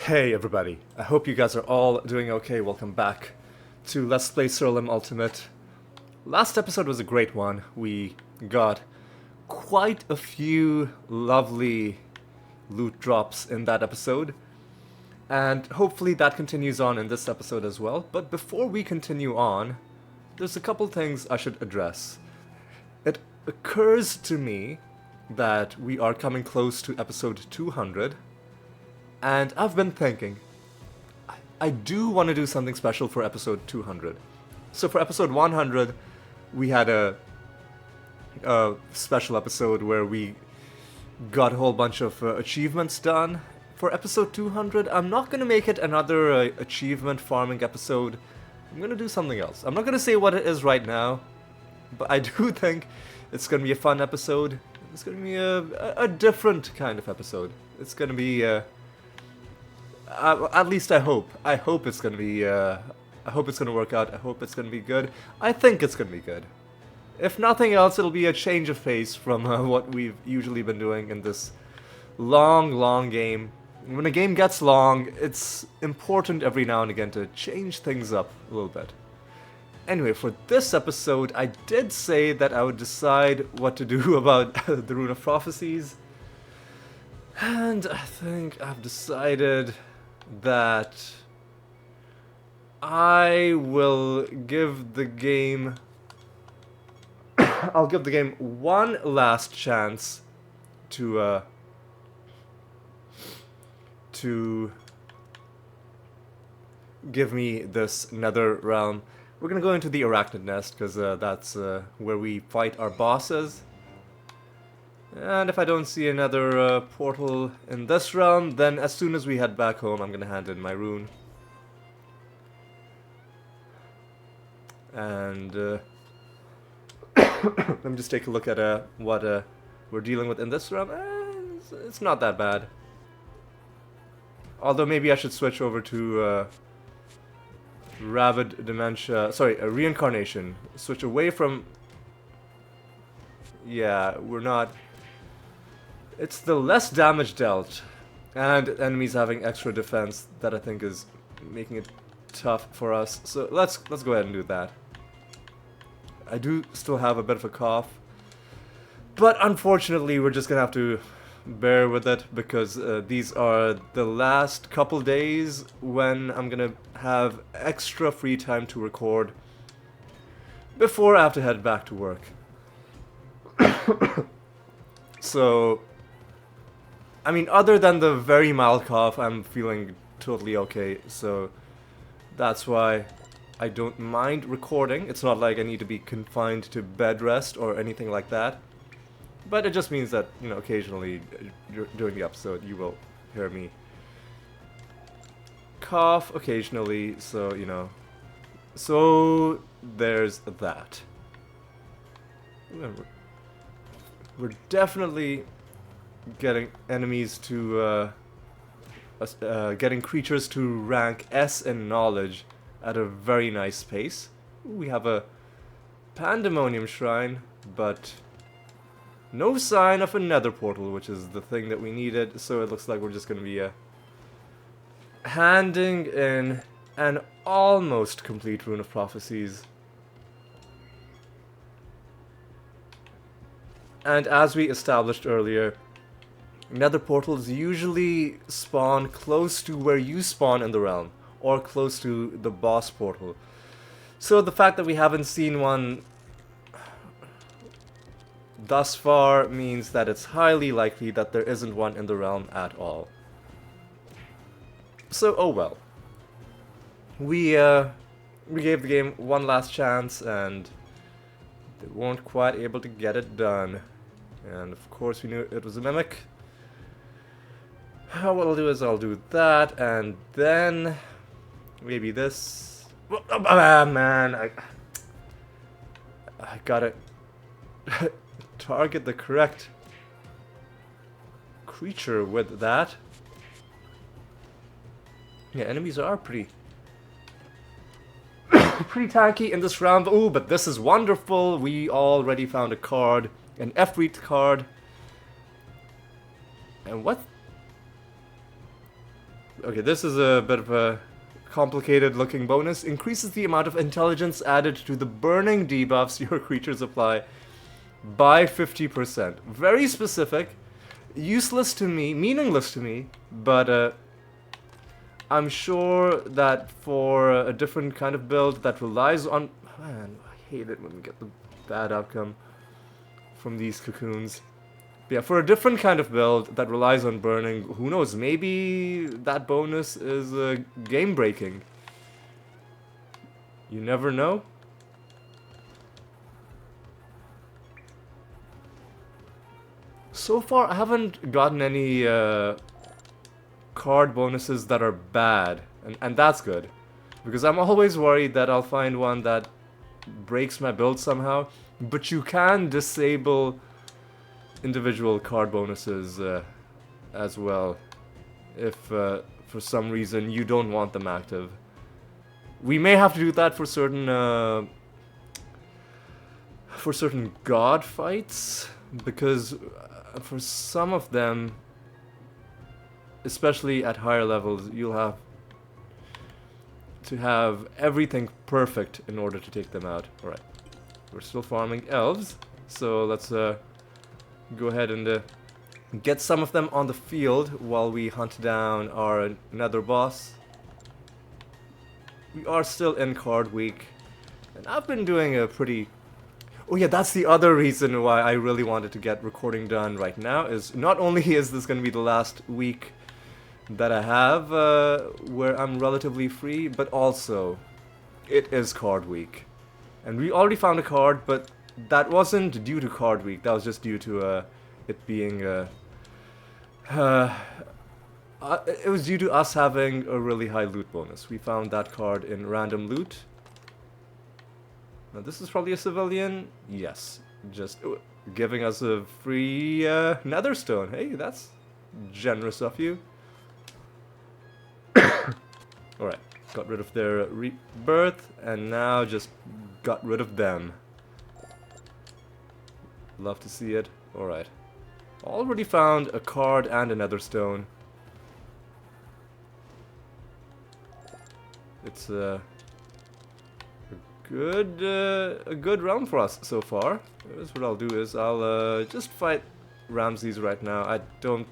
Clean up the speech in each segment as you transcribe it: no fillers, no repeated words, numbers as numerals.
Hey everybody, I hope you guys are all doing okay. Welcome back to Let's Play Siralim Ultimate. Last episode was a great one. We got quite a few lovely loot drops in that episode, and hopefully that continues on in this episode as well. But before we continue on, there's a couple things I should address. It occurs to me that we are coming close to episode 200. And I've been thinking, I do want to do something special for episode 200. So for episode 100, we had a special episode where we got a whole bunch of achievements done. For episode 200, I'm not going to make it another achievement farming episode. I'm going to do something else. I'm not going to say what it is right now, but I do think it's going to be a fun episode. It's going to be a different kind of episode. It's going to be... at least I hope. I hope it's gonna be. I hope it's gonna work out. I hope it's gonna be good. I think it's gonna be good. If nothing else, it'll be a change of pace from what we've usually been doing in this long game. When a game gets long, it's important every now and again to change things up a little bit. Anyway, for this episode, I did say that I would decide what to do about the Rune of Prophecies. And I think I've decided that I will give the game I'll give the game one last chance to give me this nether realm. We're gonna go into the Arachnid Nest because that's where we fight our bosses. And if I don't see another portal in this realm, then as soon as we head back home, I'm gonna hand in my rune. And let me just take a look at what we're dealing with in this realm. It's not that bad. Although maybe I should switch over to Rabid Dementia. Sorry, Reincarnation. Switch away from... Yeah, we're not... It's the less damage dealt, and enemies having extra defense that I think is making it tough for us. So let's go ahead and do that. I do still have a bit of a cough, but unfortunately we're just gonna have to bear with it because these are the last couple days when I'm gonna have extra free time to record before I have to head back to work. So, I mean, other than the very mild cough, I'm feeling totally okay, so that's why I don't mind recording. It's not like I need to be confined to bed rest or anything like that, but it just means that, you know, occasionally during the episode you will hear me cough occasionally, so, you know, so there's that. Remember, we're definitely getting enemies to, getting creatures to rank S in knowledge at a very nice pace. We have a Pandemonium Shrine, but no sign of a nether portal, which is the thing that we needed, so it looks like we're just going to be handing in an almost complete Rune of Prophecies. And as we established earlier, nether portals usually spawn close to where you spawn in the realm, or close to the boss portal. So the fact that we haven't seen one thus far means that it's highly likely that there isn't one in the realm at all. So, oh well. We gave the game one last chance, and they weren't quite able to get it done. And of course we knew it was a mimic. What I'll do is I'll do that, and then maybe this. Oh, man, I gotta target the correct creature with that. Yeah, enemies are pretty tanky in this round. Ooh, but this is wonderful. We already found a card, an Efreet card. And what Okay, this is a bit of a complicated looking bonus. Increases the amount of intelligence added to the burning debuffs your creatures apply by 50%. Very specific. Useless to me, meaningless to me, but I'm sure that for a different kind of build that relies on... Man, I hate it when we get the bad outcome from these cocoons. But yeah, for a different kind of build that relies on burning, who knows, maybe that bonus is game-breaking. You never know. So far, I haven't gotten any card bonuses that are bad, and that's good. Because I'm always worried that I'll find one that breaks my build somehow. But you can disable individual card bonuses as well, if for some reason you don't want them active. We may have to do that for certain god fights, because for some of them, especially at higher levels, you'll have to have everything perfect in order to take them out. Alright, we're still farming elves, so let's go ahead and get some of them on the field while we hunt down our nether boss. We are still in card week, and I've been doing a pretty... Oh yeah, that's the other reason why I really wanted to get recording done right now, is not only is this going to be the last week that I have where I'm relatively free, but also it is card week. And we already found a card, but that wasn't due to card week, that was just due to it being... it was due to us having a really high loot bonus. We found that card in random loot. Now this is probably a civilian. Yes, just giving us a free netherstone. Hey, that's generous of you. Alright, got rid of their rebirth, and now just got rid of them. Love to see it. Alright. Already found a card and a netherstone. It's a good round for us so far. Here's what I'll do is I'll just fight Ramses right now. I don't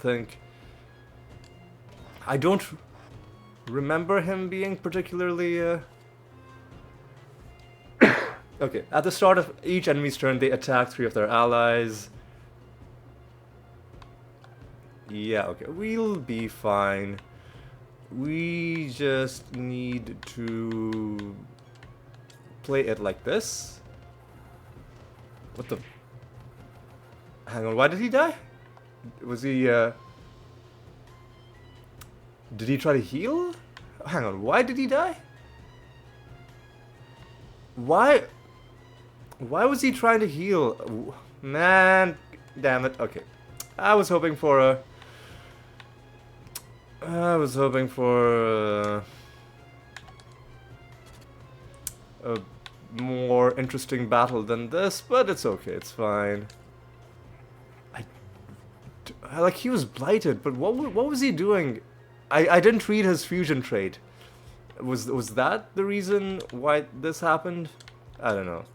remember him being particularly okay, at the start of each enemy's turn they attack 3 of their allies. Yeah, okay, we'll be fine. We just need to play it like this. What the... Hang on, why did he die? Was he, Did he try to heal? Hang on, why did he die? Why was he trying to heal? Man, damn it. Okay. I was hoping for a more interesting battle than this, but it's okay, it's fine. Like, he was blighted, but what was he doing? I didn't read his fusion trait. Was that the reason why this happened? I don't know.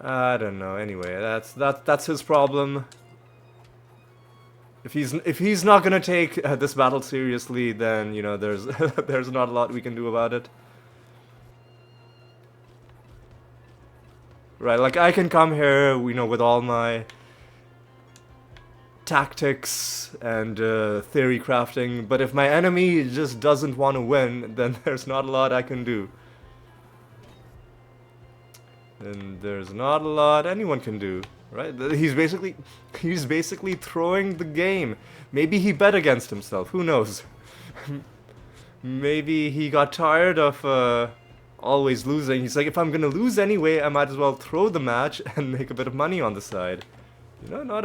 I don't know. Anyway, that's his problem. If he's not gonna take this battle seriously, then you know there's there's not a lot we can do about it. Right, like I can come here, you know, with all my tactics and theory crafting, but if my enemy just doesn't want to win, then there's not a lot I can do. And there's not a lot anyone can do, right? He's basically throwing the game. Maybe he bet against himself, who knows? Maybe he got tired of always losing. He's like, if I'm gonna lose anyway, I might as well throw the match and make a bit of money on the side. You know, not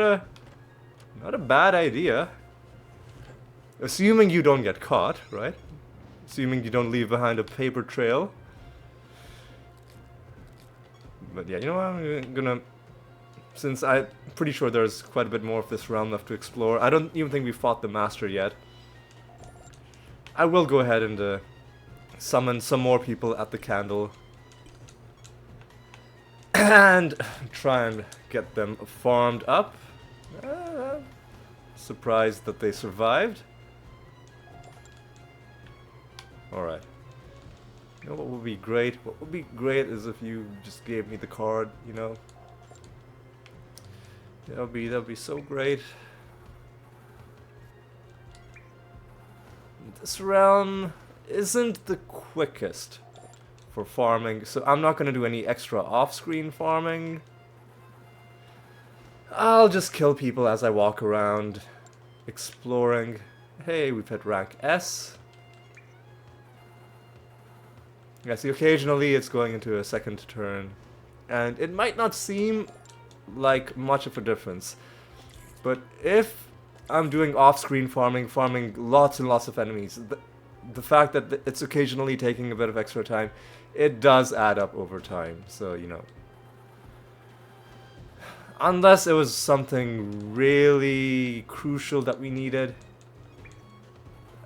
a bad idea. Assuming you don't get caught, right? Assuming you don't leave behind a paper trail. But yeah, you know what, I'm gonna... Since I'm pretty sure there's quite a bit more of this realm left to explore. I don't even think we fought the Master yet. I will go ahead and summon some more people at the candle and try and get them farmed up. Surprised that they survived. Alright. You know what would be great? What would be great is if you just gave me the card, you know? That would be so great. This realm isn't the quickest for farming, so I'm not going to do any extra off-screen farming. I'll just kill people as I walk around, exploring. Hey, we've hit rank S. Yeah, see, occasionally it's going into a second turn, and it might not seem like much of a difference, but if I'm doing off-screen farming, lots and lots of enemies, the fact that it's occasionally taking a bit of extra time, it does add up over time, so, you know. Unless it was something really crucial that we needed,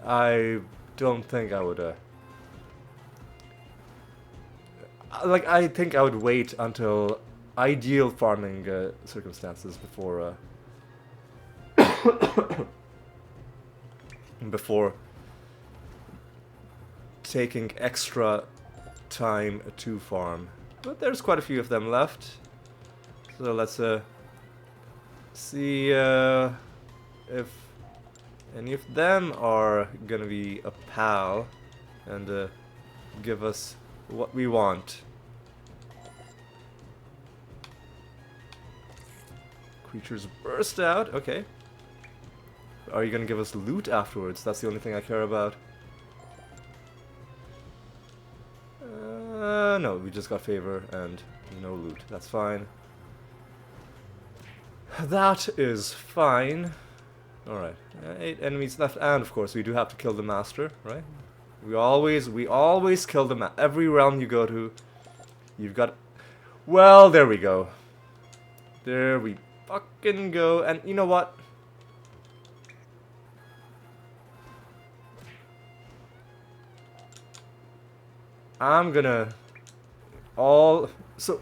I don't think I would, I think I would wait until ideal farming circumstances before before taking extra time to farm. But there's quite a few of them left, so let's see if any of them are gonna be a pal and give us what we want. Creatures burst out, okay. Are you gonna give us loot afterwards? That's the only thing I care about. No, we just got favor and no loot. That's fine. That is fine. Alright, 8 enemies left, and of course we do have to kill the master, right? We always kill the master. Every realm you go to, you've got... Well, there we go. There we fucking go, and you know what? I'm gonna... So,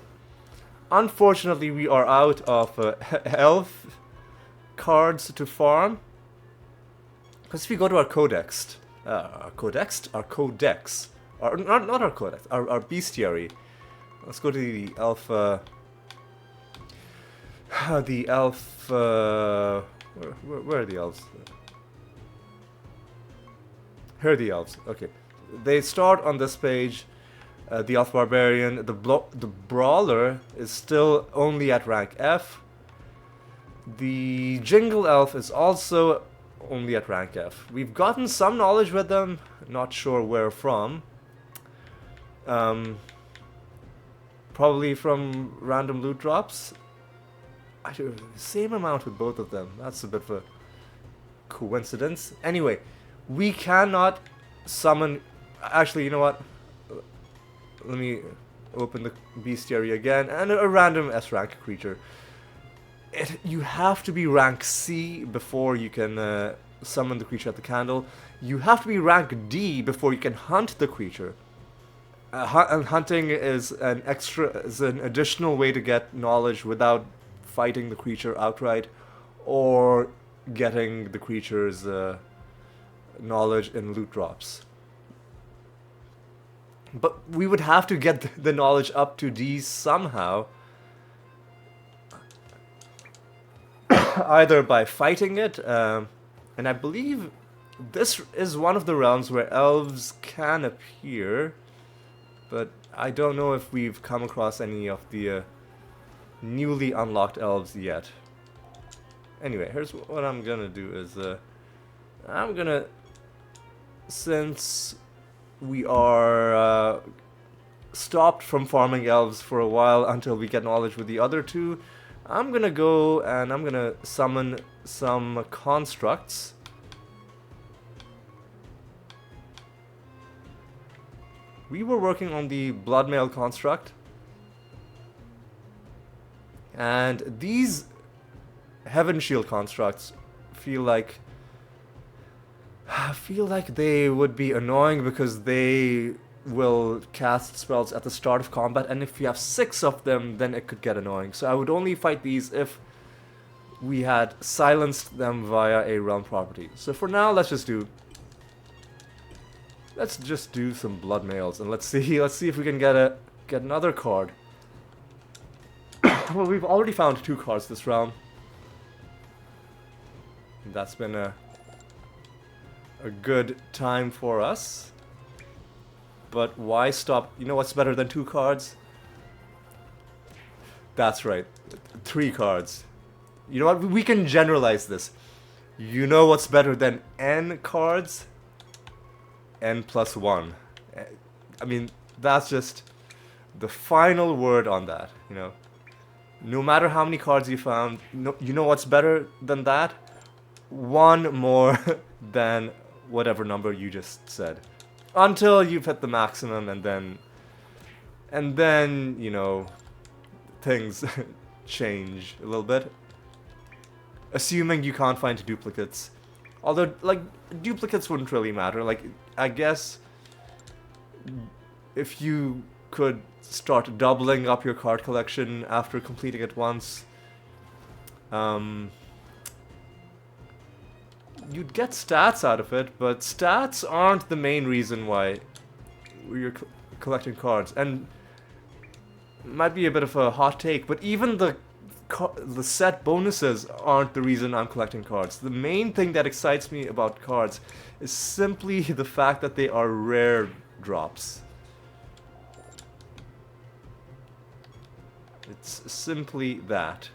unfortunately we are out of health cards to farm. Because if you go to our codex, not our codex, our bestiary. Let's go to the elf, where are the elves? Here are the elves, okay. They start on this page. The elf barbarian, the brawler is still only at rank F. The jingle elf is also only at rank F. We've gotten some knowledge with them, not sure where from. Probably from random loot drops. I do the same amount with both of them. That's a bit of a coincidence. Anyway, we cannot summon... Actually, you know what? Let me open the bestiary again, and a random S rank creature. You have to be rank C before you can summon the creature at the candle. You have to be rank D before you can hunt the creature. And hunting is an additional way to get knowledge without fighting the creature outright, or getting the creature's knowledge in loot drops. But we would have to get the knowledge up to D somehow. Either by fighting it, and I believe this is one of the realms where elves can appear, but I don't know if we've come across any of the newly unlocked elves yet. Anyway, here's what I'm gonna do is, I'm gonna, since we are stopped from farming elves for a while until we get knowledge with the other two, I'm gonna go and I'm gonna summon some constructs. We were working on the Bloodmail construct, and these Heaven Shield constructs feel like I feel like they would be annoying because they will cast spells at the start of combat, and if you have 6 of them, then it could get annoying. So I would only fight these if we had silenced them via a realm property. So for now, let's just do some blood mails, and let's see if we can get another card. Well, we've already found 2 cards this round. That's been a good time for us. But why stop? You know what's better than 2 cards? That's right, 3 cards. You know what? We can generalize this. You know what's better than n cards? N plus 1. I mean, that's just the final word on that, you know. No matter how many cards you found, you know what's better than that? 1 more than whatever number you just said. Until you've hit the maximum, and then, you know, things change a little bit. Assuming you can't find duplicates. Although, like, duplicates wouldn't really matter. Like, I guess if you could start doubling up your card collection after completing it once, you'd get stats out of it, but stats aren't the main reason why you're collecting cards. And it might be a bit of a hot take, but even the set bonuses aren't the reason I'm collecting cards. The main thing that excites me about cards is simply the fact that they are rare drops. It's simply that.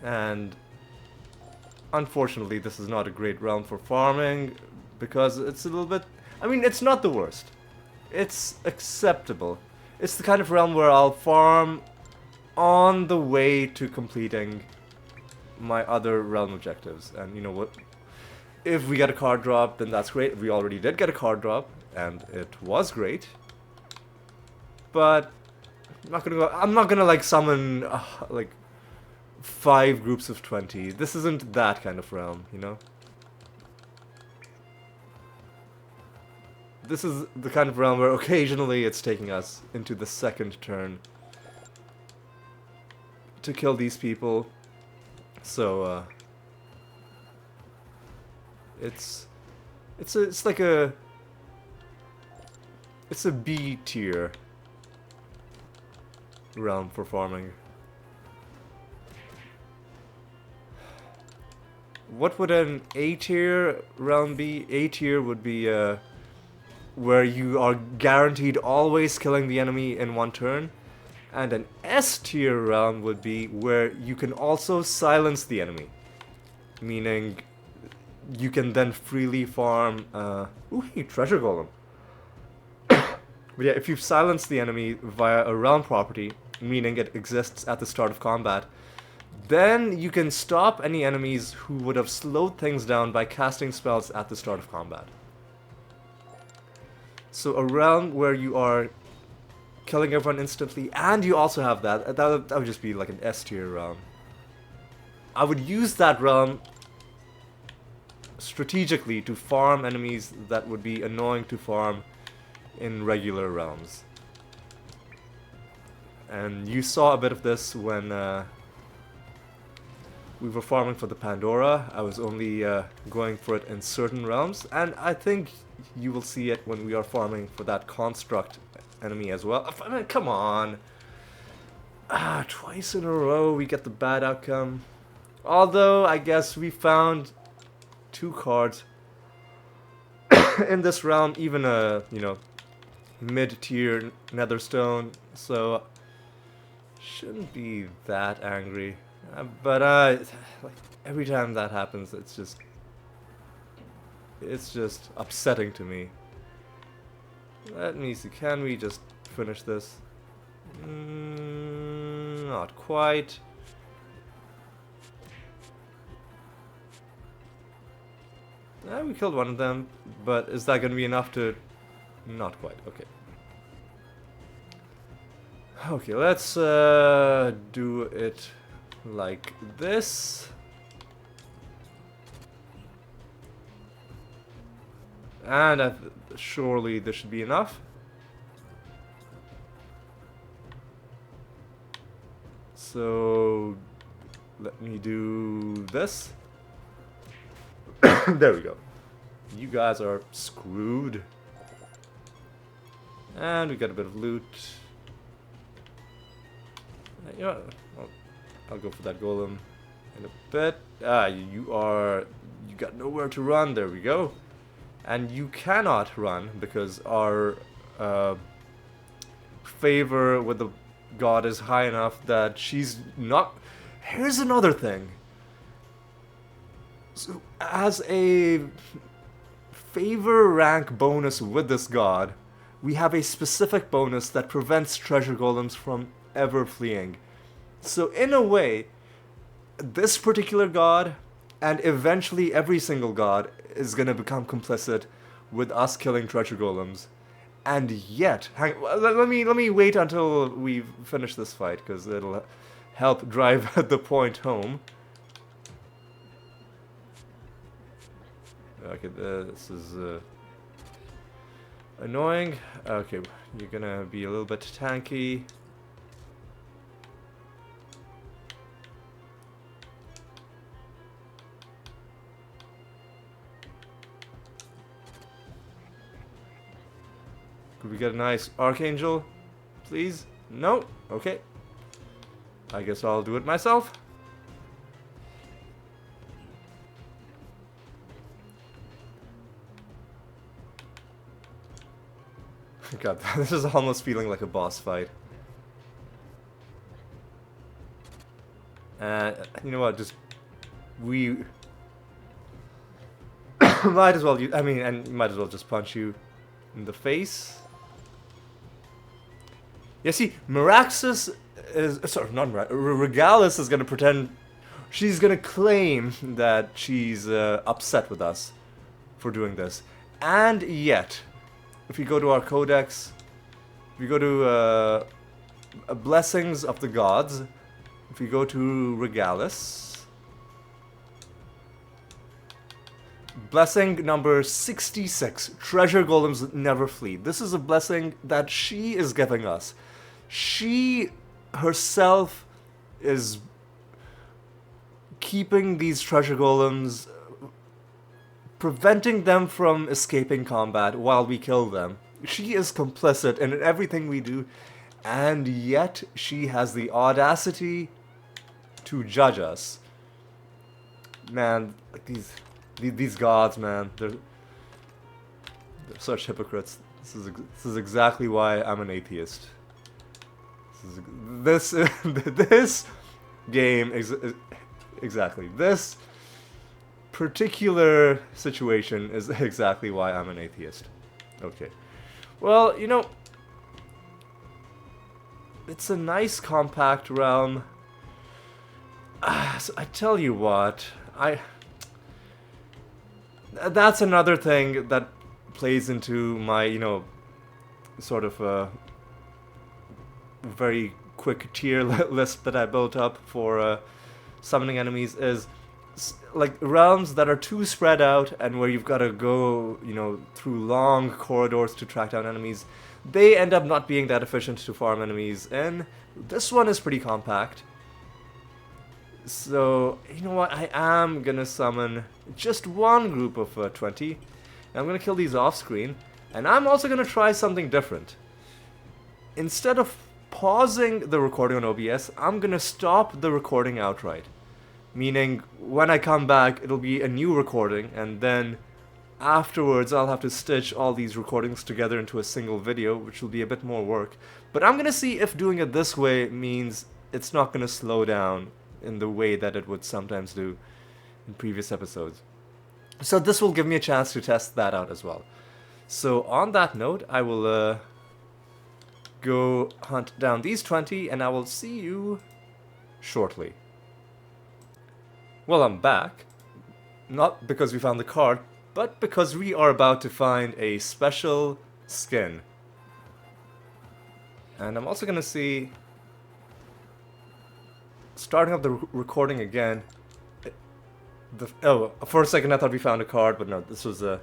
And unfortunately, this is not a great realm for farming because it's a little bit... I mean, it's not the worst. It's acceptable. It's the kind of realm where I'll farm on the way to completing my other realm objectives. And you know what? If we get a card drop, then that's great. We already did get a card drop, and it was great. But I'm not gonna like summon like 5 groups of 20. This isn't that kind of realm, you know? This is the kind of realm where occasionally it's taking us into the second turn to kill these people. So it's like a B tier realm for farming. What would an A tier realm be? A tier would be where you are guaranteed always killing the enemy in 1 turn. And an S tier realm would be where you can also silence the enemy. Meaning you can then freely farm... ooh, hey, treasure golem. But yeah, if you've silenced the enemy via a realm property, meaning it exists at the start of combat, then you can stop any enemies who would have slowed things down by casting spells at the start of combat. So a realm where you are killing everyone instantly, and you also have that would just be like an S tier realm. I would use that realm strategically to farm enemies that would be annoying to farm in regular realms. And you saw a bit of this when we were farming for the Pandora. I was only going for it in certain realms, and I think you will see it when we are farming for that construct enemy as well. I mean, come on. Twice in a row we get the bad outcome. Although, I guess we found 2 cards in this realm, even a, you know, mid-tier netherstone, so shouldn't be that angry. But like every time that happens, it's just upsetting to me. Let me see, can we just finish this? Not quite. We killed one of them, but is that going to be enough to... Not quite, okay. Okay, let's do it like this. And surely this should be enough. So let me do this. There we go. You guys are screwed. And we got a bit of loot. You know, I'll go for that golem in a bit. You got nowhere to run. There we go. And you cannot run because our favor with the god is high enough that she's not. Here's another thing. So, as a favor rank bonus with this god, we have a specific bonus that prevents treasure golems from ever fleeing. So in a way, this particular god, and eventually every single god, is gonna become complicit with us killing treasure golems. And yet, let me wait until we finish this fight, because it'll help drive the point home. Okay, this is annoying. Okay, you're gonna be a little bit tanky. Could we get a nice Archangel, please? No? Okay. I guess I'll do it myself. God, this is almost feeling like a boss fight. You know what, just... We... might as well use... I mean, and might as well just punch you in the face. Yeah, see, Meraxis is... Sorry, not Meraxis. Regalis is gonna pretend... She's gonna claim that she's upset with us for doing this. And yet... If we go to our codex, if we go to Blessings of the Gods, if we go to Regalis, blessing number 66, Treasure Golems Never Flee. This is a blessing that she is giving us. She herself is keeping these treasure golems, preventing them from escaping combat while we kill them. She is complicit in everything we do, and yet she has the audacity to judge us. Man, like these gods, man, they're such hypocrites. This is exactly why I'm an atheist. This game exactly this particular situation is exactly why I'm an atheist. Okay. Well, you know, it's a nice compact realm. So I tell you what, that's another thing that plays into my, you know, sort of very quick tier list that I built up for summoning enemies is like realms that are too spread out and where you've got to go, you know, through long corridors to track down enemies. They end up not being that efficient to farm enemies, and this one is pretty compact. So, you know what, I am gonna summon just one group of 20, and I'm gonna kill these off screen, and I'm also gonna try something different. Instead of pausing the recording on OBS, I'm gonna stop the recording outright. Meaning, when I come back, it'll be a new recording, and then afterwards I'll have to stitch all these recordings together into a single video, which will be a bit more work. But I'm gonna see if doing it this way means it's not gonna slow down in the way that it would sometimes do in previous episodes. So this will give me a chance to test that out as well. So on that note, I will go hunt down these 20, and I will see you shortly. Well, I'm back. Not because we found the card, but because we are about to find a special skin. And I'm also gonna see, starting up the recording again. Oh, for a second I thought we found a card, but no, this was the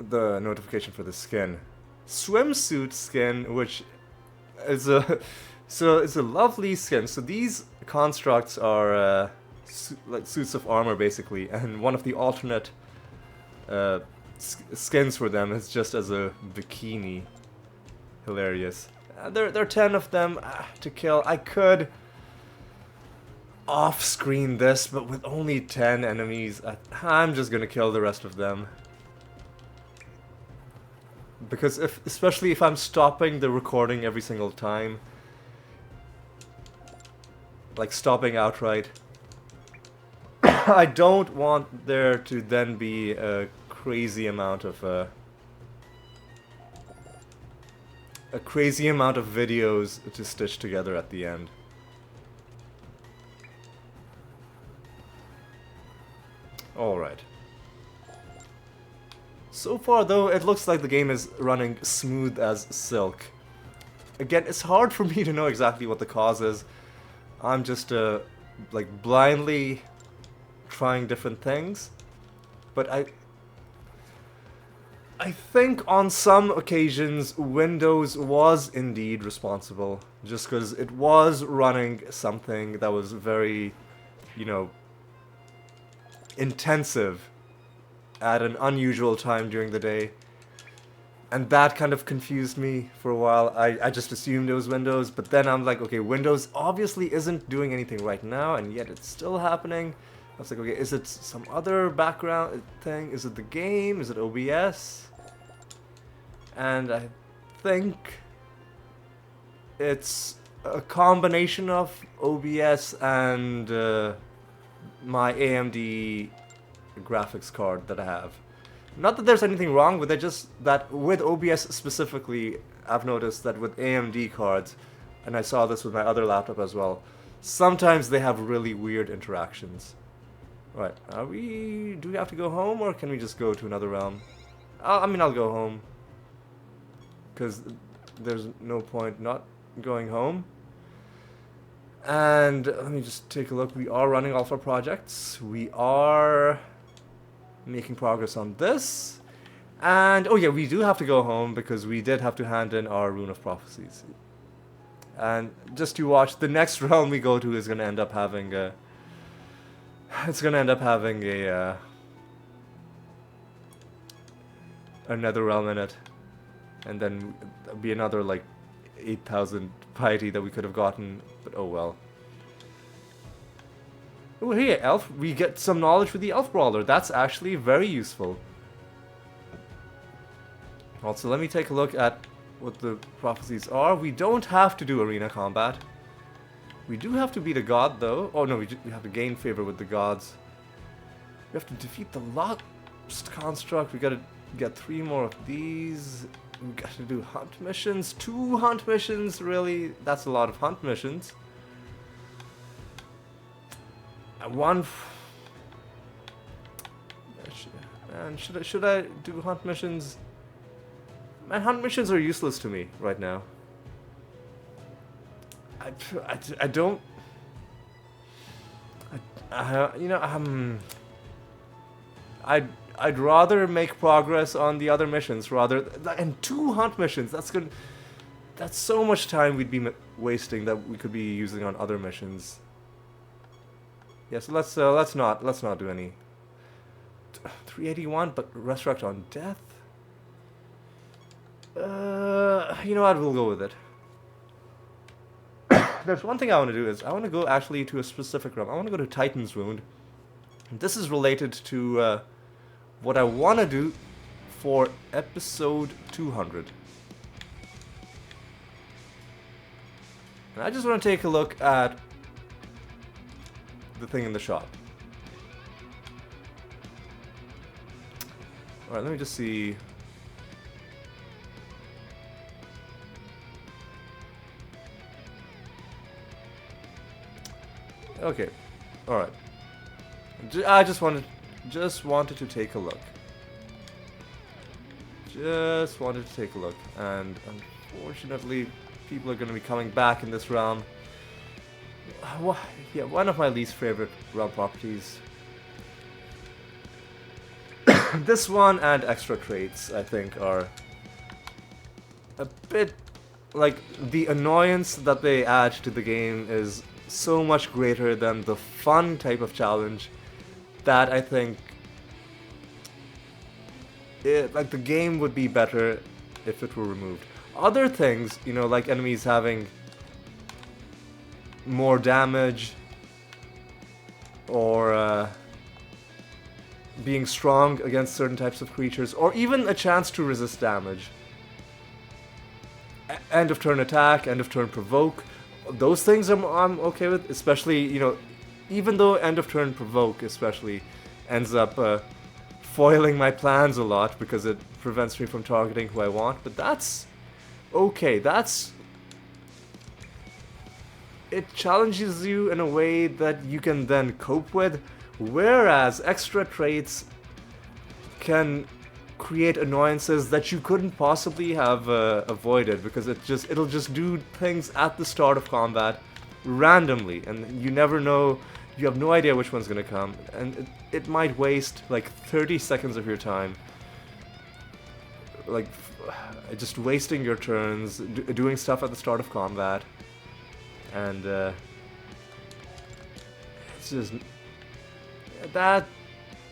notification for the skin. Swimsuit skin, which is a so it's a lovely skin. So these constructs are like suits of armor basically, and one of the alternate skins for them is just as a bikini. Hilarious. There are 10 of them to kill. I could off-screen this, but with only 10 enemies, I'm just gonna kill the rest of them. Because especially if I'm stopping the recording every single time, like stopping outright, I don't want there to then be a crazy amount of videos to stitch together at the end. Alright. So far though, it looks like the game is running smooth as silk. Again, it's hard for me to know exactly what the cause is. I'm just like blindly trying different things. But I think on some occasions Windows was indeed responsible, just because it was running something that was very, you know, intensive at an unusual time during the day, and that kind of confused me for a while. I just assumed it was Windows, but then I'm like, okay, Windows obviously isn't doing anything right now, and yet it's still happening. I was like, okay, is it some other background thing? Is it the game? Is it OBS? And I think it's a combination of OBS and my AMD graphics card that I have. Not that there's anything wrong with it, just that with OBS specifically, I've noticed that with AMD cards, and I saw this with my other laptop as well, sometimes they have really weird interactions. Right, do we have to go home, or can we just go to another realm? I mean, I'll go home, because there's no point not going home. And let me just take a look. We are running all of our projects. We are making progress on this. And, oh yeah, we do have to go home because we did have to hand in our Rune of Prophecies. And just to watch, the next realm we go to is going to end up having a... It's going to end up having a... another realm in it. And then there'll be another, like, 8,000 piety that we could have gotten, but oh well. Oh hey, elf, we get some knowledge with the elf brawler. That's actually very useful. Also, let me take a look at what the prophecies are. We don't have to do arena combat. We do have to beat a god though. Oh no, we have to gain favor with the gods. We have to defeat the lost construct. We gotta get 3 more of these. We got to do hunt missions. 2 hunt missions, really? That's a lot of hunt missions. And one. Man, should I do hunt missions? Man, hunt missions are useless to me right now. I don't. You know, I'd rather make progress on the other missions rather, and 2 hunt missions. That's so much time we'd be wasting that we could be using on other missions. Yes, yeah, so let's not do any. 381, but resurrect on death. You know what? We'll go with it. There's one thing I want to do is I want to go actually to a specific realm. I want to go to Titan's Wound. And this is related to what I want to do for episode 200. And I just want to take a look at the thing in the shop. Alright, let me just see. Okay, alright. I just wanted to take a look. And Unfortunately, people are going to be coming back in this realm. Yeah, one of my least favorite realm properties. This one and extra traits, I think, are a bit like the annoyance that they add to the game is so much greater than the fun type of challenge that I think like the game would be better if it were removed. Other things, you know, like enemies having more damage or being strong against certain types of creatures, or even a chance to resist damage. End of turn attack, end of turn provoke. Those things I'm okay with, especially, you know, even though end of turn provoke especially ends up foiling my plans a lot because it prevents me from targeting who I want, but that's okay. It challenges you in a way that you can then cope with, whereas extra traits can create annoyances that you couldn't possibly have avoided, because it'll just do things at the start of combat randomly, and you never know, you have no idea which one's gonna come, and it might waste like 30 seconds of your time, like just wasting your turns, doing stuff at the start of combat, and it's just that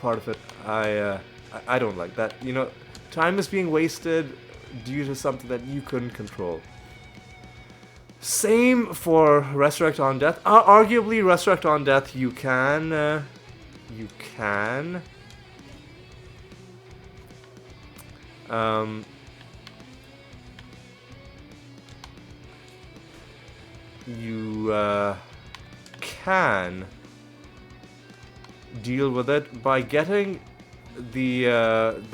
part of it I don't like. That, you know, time is being wasted due to something that you couldn't control. Same for Resurrect on Death. Arguably, Resurrect on Death you can can deal with it by getting the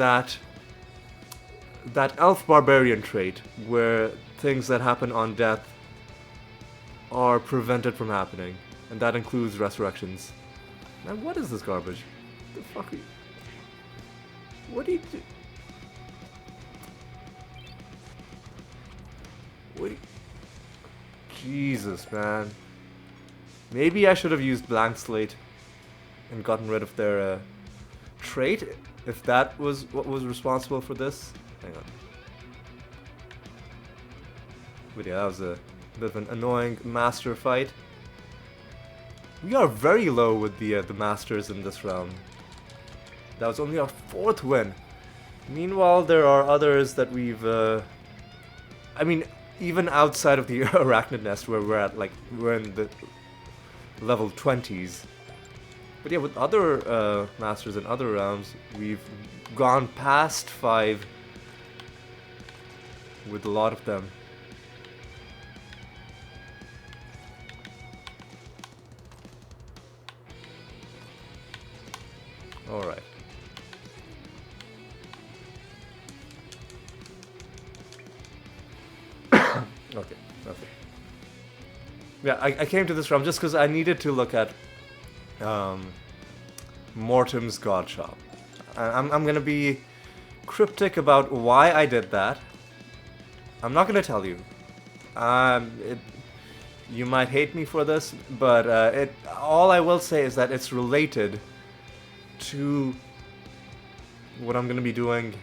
that elf barbarian trait where things that happen on death are prevented from happening, and that includes resurrections. Man, what is this garbage? The fuck are you? What do you do? What do you... Jesus, man. Maybe I should have used blank slate and gotten rid of their trait, if that was what was responsible for this. Hang on. But yeah, that was a bit of an annoying master fight. We are very low with the masters in this round. That was only our 4th win. Meanwhile, there are others that we've I mean, even outside of the Arachnid Nest, where we're in the level 20s. But yeah, with other masters in other rounds, we've gone past 5 with a lot of them. Alright. Okay. Yeah, I came to this realm just because I needed to look at Mortem's God Shop. I'm gonna be cryptic about why I did that. I'm not gonna tell you. You might hate me for this, but all I will say is that it's related to what I'm gonna be doing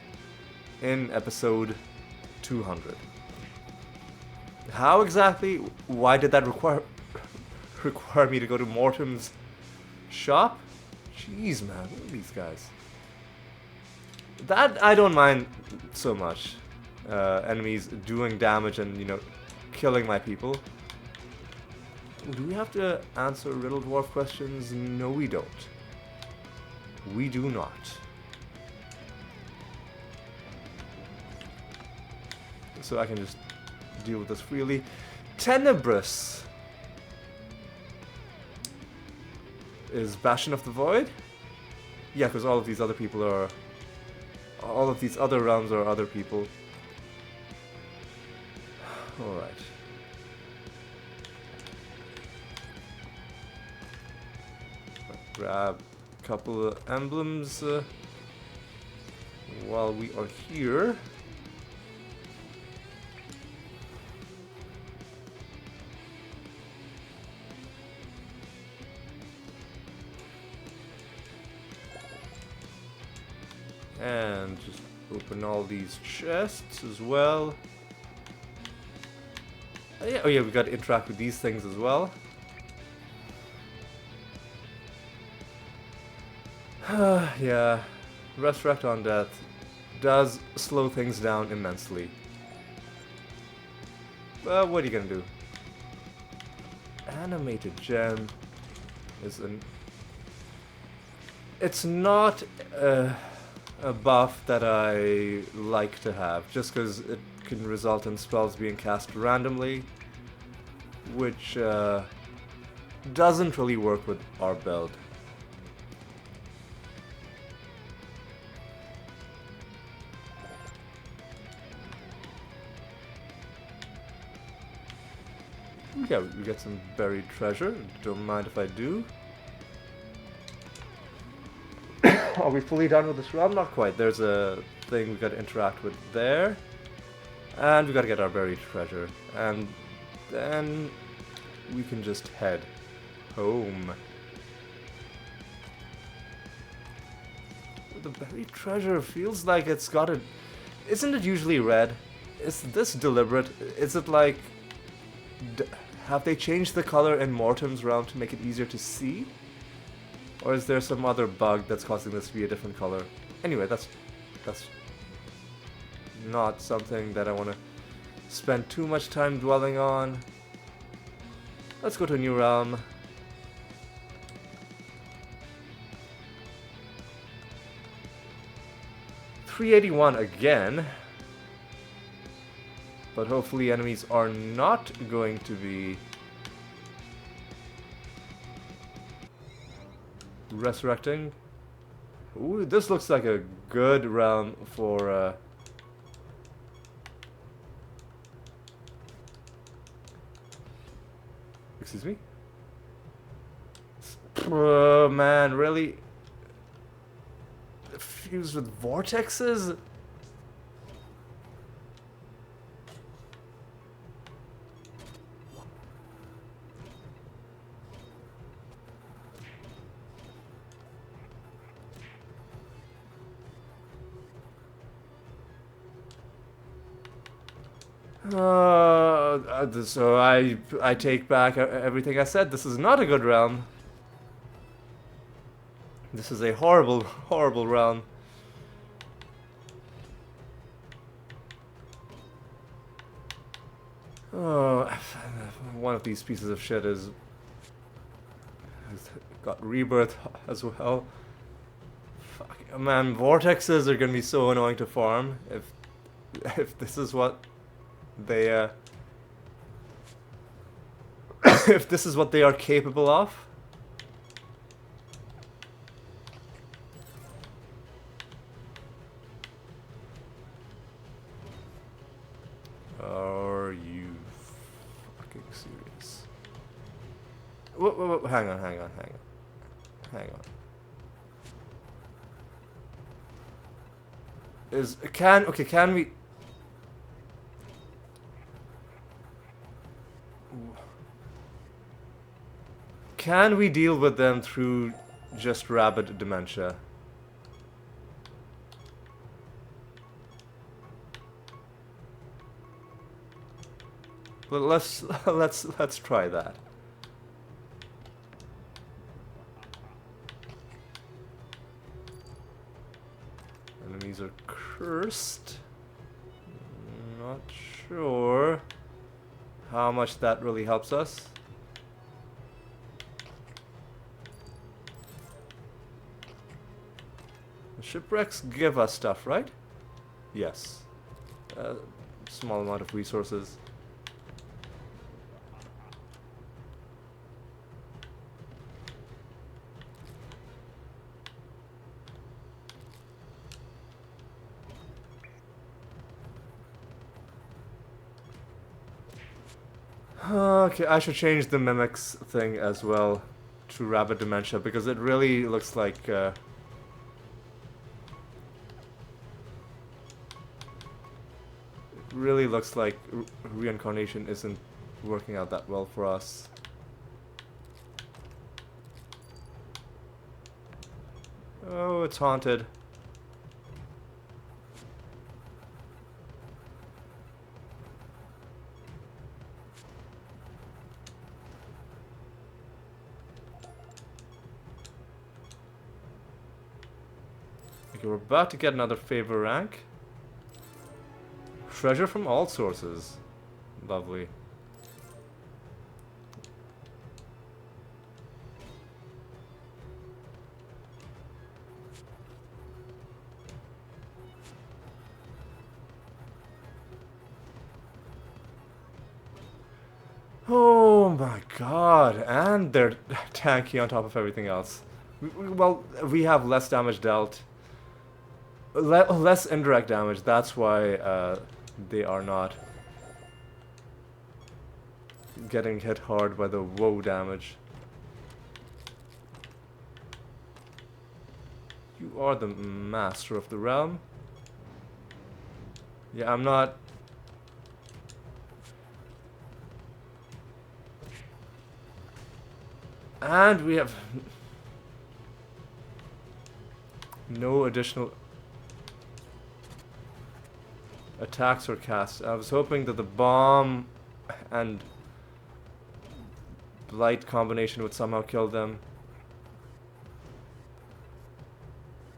in episode 200. How exactly? Why did that require me to go to Mortem's shop? Jeez, man, look at these guys. That I don't mind so much. Enemies doing damage and, you know, killing my people. Do we have to answer Riddle Dwarf questions? No, we don't. We do not. So I can just deal with this freely. Tenebrous is Bastion of the Void? Yeah, because all of these other people are... all of these other realms are other people. Alright. Grab a couple of emblems while we are here. And just open all these chests as well. Oh yeah, we got to interact with these things as well. Yeah, Resurrect on Death does slow things down immensely. But what are you gonna do? Animated Gem is an... It's not a buff that I like to have, just because it can result in spells being cast randomly, which doesn't really work with our build. Yeah, we get some buried treasure. Don't mind if I do. Are we fully done with this realm? Not quite. There's a thing we gotta interact with there. And we gotta get our buried treasure. And then we can just head home. The buried treasure feels like it's got a... Isn't it usually red? Is this deliberate? Is it like... Have they changed the color in Mortem's realm to make it easier to see? Or is there some other bug that's causing this to be a different color? Anyway, that's not something that I want to spend too much time dwelling on. Let's go to a new realm. $381 again. But hopefully enemies are not going to be resurrecting. Ooh, this looks like a good realm for excuse me? Oh man, really? Fused with vortexes? So I take back everything I said. This is not a good realm. This is a horrible, horrible realm. Oh, one of these pieces of shit has got rebirth as well. Fuck, man, vortexes are gonna be so annoying to farm if this is what they if this is what they are capable of. Are you fucking serious? Whoa, hang on. Can we... Can we deal with them through just rabid dementia? But let's try that. Enemies are cursed. Not sure how much that really helps us. Shipwrecks give us stuff, right? Yes. Small amount of resources. Okay, I should change the mimics thing as well to rabbit dementia because it really looks like reincarnation isn't working out that well for us. Oh, it's haunted. You're about to get another favor rank. Treasure from all sources. Lovely. Oh my god, and they're tanky on top of everything else. Well, we have less damage dealt. Less indirect damage, that's why they are not getting hit hard by the woe damage. You are the master of the realm. Yeah, I'm not... And we have no additional attacks or casts. I was hoping that the bomb and blight combination would somehow kill them.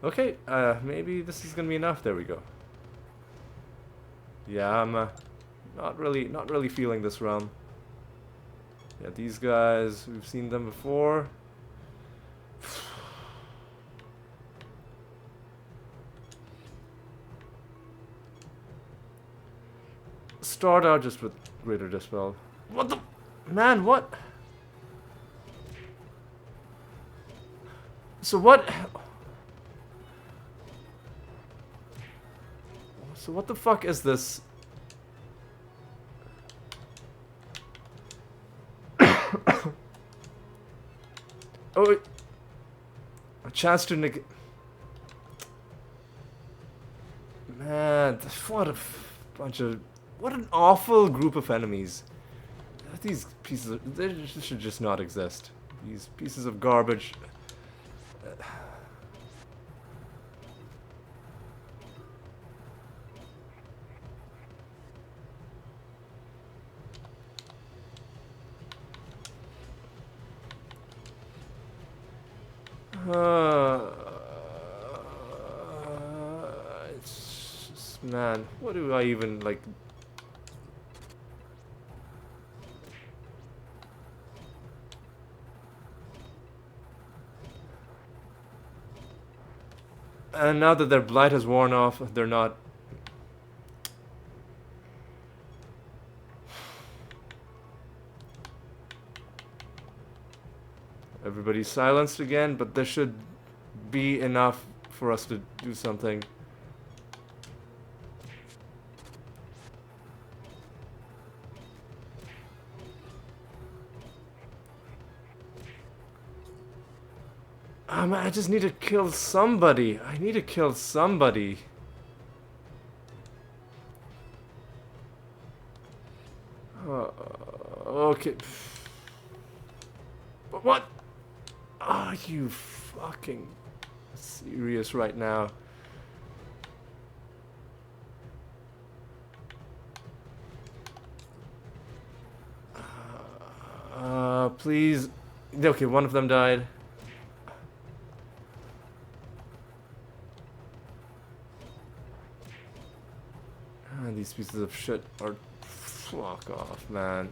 Okay, maybe this is gonna be enough. There we go. Yeah, I'm not really feeling this realm. Yeah, these guys, we've seen them before. Start out just with greater dispel. What the... Man, what? So what... So what the fuck is this? Oh, a chance to neg... Man, what a bunch of... What an awful group of enemies. These pieces of... They should just not exist. These pieces of garbage... It's just, man, what do I even, like... And now that their blight has worn off, they're not... Everybody's silenced again, but there should be enough for us to do something. I just need to kill somebody. I need to kill somebody. Okay. But what? Are you fucking serious right now? Please. Okay, one of them died. These pieces of shit are... Fuck off, man.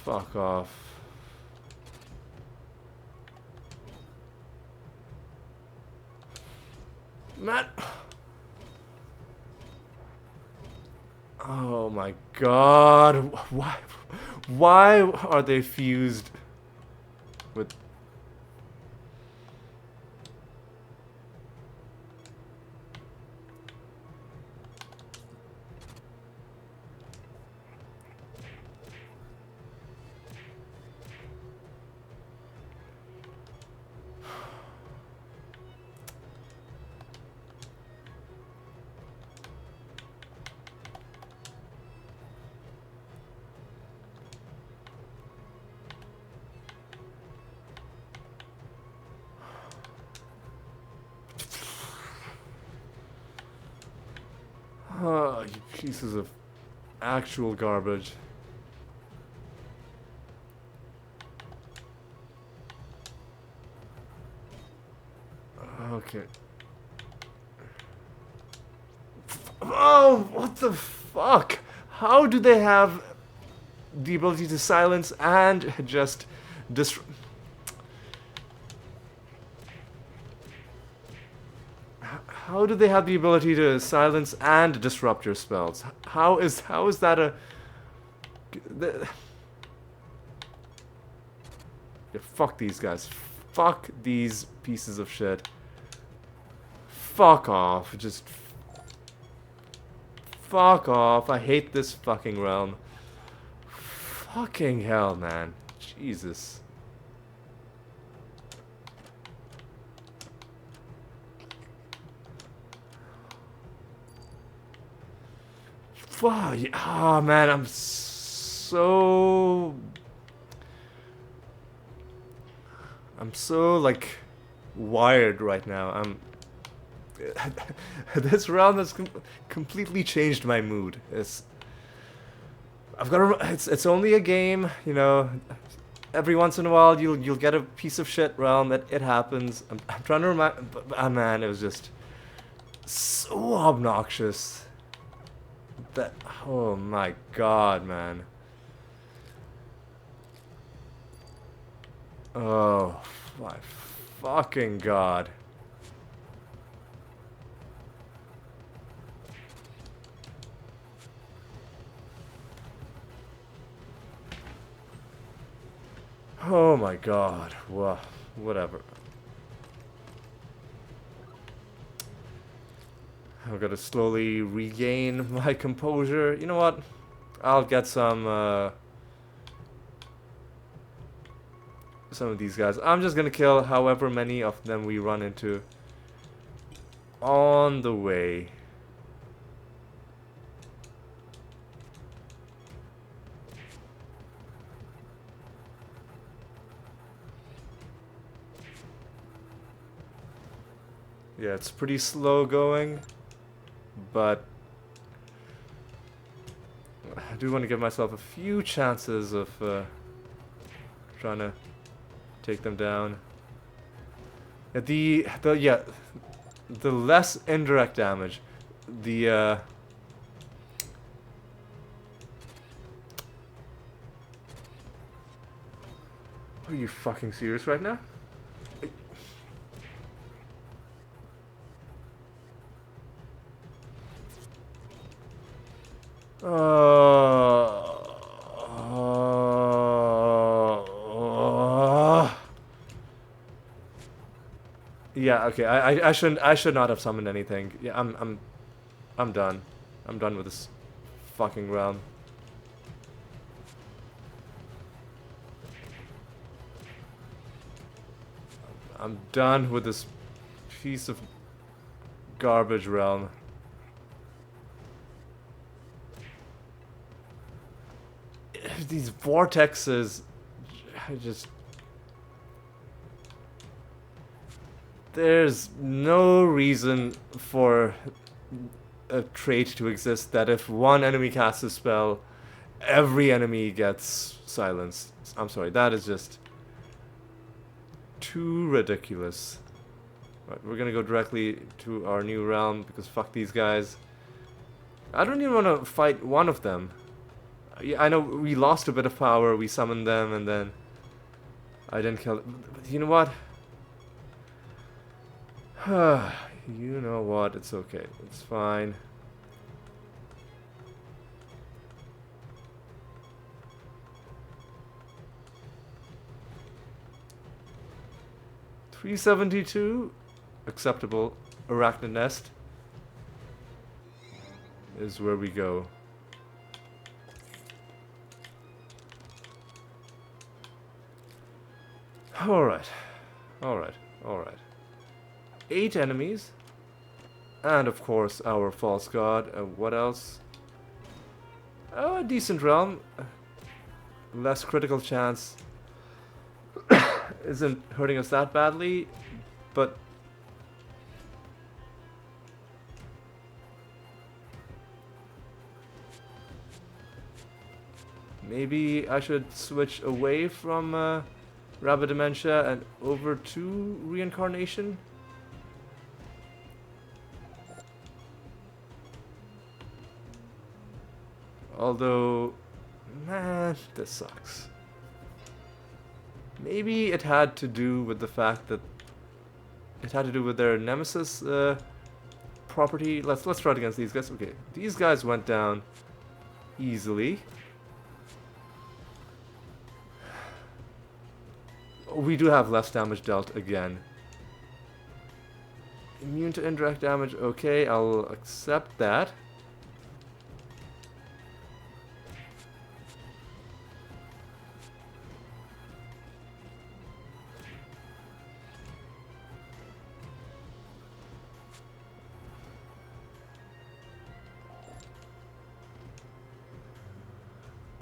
Fuck off. Matt. Oh my god. Why are they fused with... Oh, you pieces of actual garbage. Okay. Oh, what the fuck? How do they have the ability to silence and just How do they have the ability to silence and disrupt your spells? How is that a... Yeah, fuck these guys. Fuck these pieces of shit. Fuck off. Just... Fuck off. I hate this fucking realm. Fucking hell, man. Jesus. Fuck. Oh, man, I'm so... like wired right now. This round has completely changed my mood. It's only a game, you know. Every once in a while you'll get a piece of shit round. It happens. I'm trying to remind, but man, it was just so obnoxious. That, oh my god, man. Oh my fucking god. Oh my god. Well, whatever. I've got to slowly regain my composure. You know what? I'll get some of these guys. I'm just gonna kill however many of them we run into on the way. Yeah, it's pretty slow going, but I do want to give myself a few chances of trying to take them down. The less indirect damage, are you fucking serious right now? Yeah, okay. I should not have summoned anything. Yeah, I'm done. I'm done with this fucking realm. I'm done with this piece of garbage realm. These vortexes, there's no reason for a trait to exist that if one enemy casts a spell, every enemy gets silenced. I'm sorry, that is just too ridiculous. Right, we're gonna go directly to our new realm because fuck these guys. I don't even want to fight one of them. Yeah, I know we lost a bit of power, we summoned them, and then I didn't kill them. But you know what? You know what? It's okay. It's fine. $372, acceptable. Arachnid Nest is where we go. Alright. Alright. Alright. 8 enemies. And of course our false god. What else? Oh, a decent realm. Less critical chance. Isn't hurting us that badly. But Maybe I should switch away from Rabbit Dementia and over to Reincarnation? Although, man, this sucks. Maybe it had to do with the fact that it had to do with their Nemesis property. Let's try it against these guys. Okay, these guys went down easily. We do have less damage dealt again. Immune to indirect damage. Okay, I'll accept that.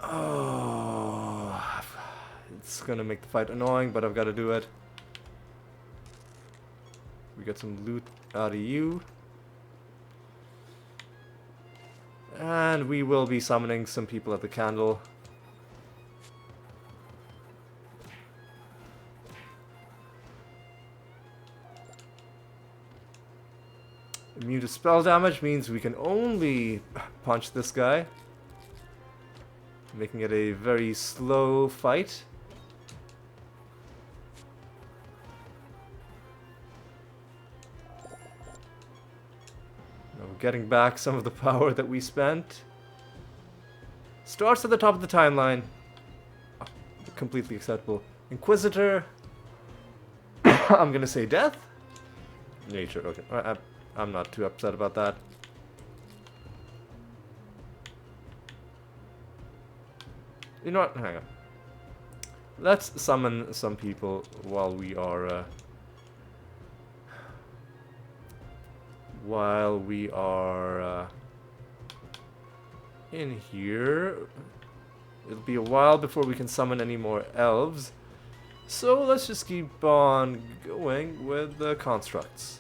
Oh, it's gonna make the fight annoying, but I've got to do it. We got some loot out of you. And we will be summoning some people at the candle. Immune to spell damage means we can only punch this guy, making it a very slow fight. Now we're getting back some of the power that we spent. Starts at the top of the timeline. Oh, completely acceptable. Inquisitor. I'm gonna say death. Nature. Okay. I'm not too upset about that. You know what? Hang on. Let's summon some people while we are in here. It'll be a while before we can summon any more elves. So let's just keep on going with the constructs.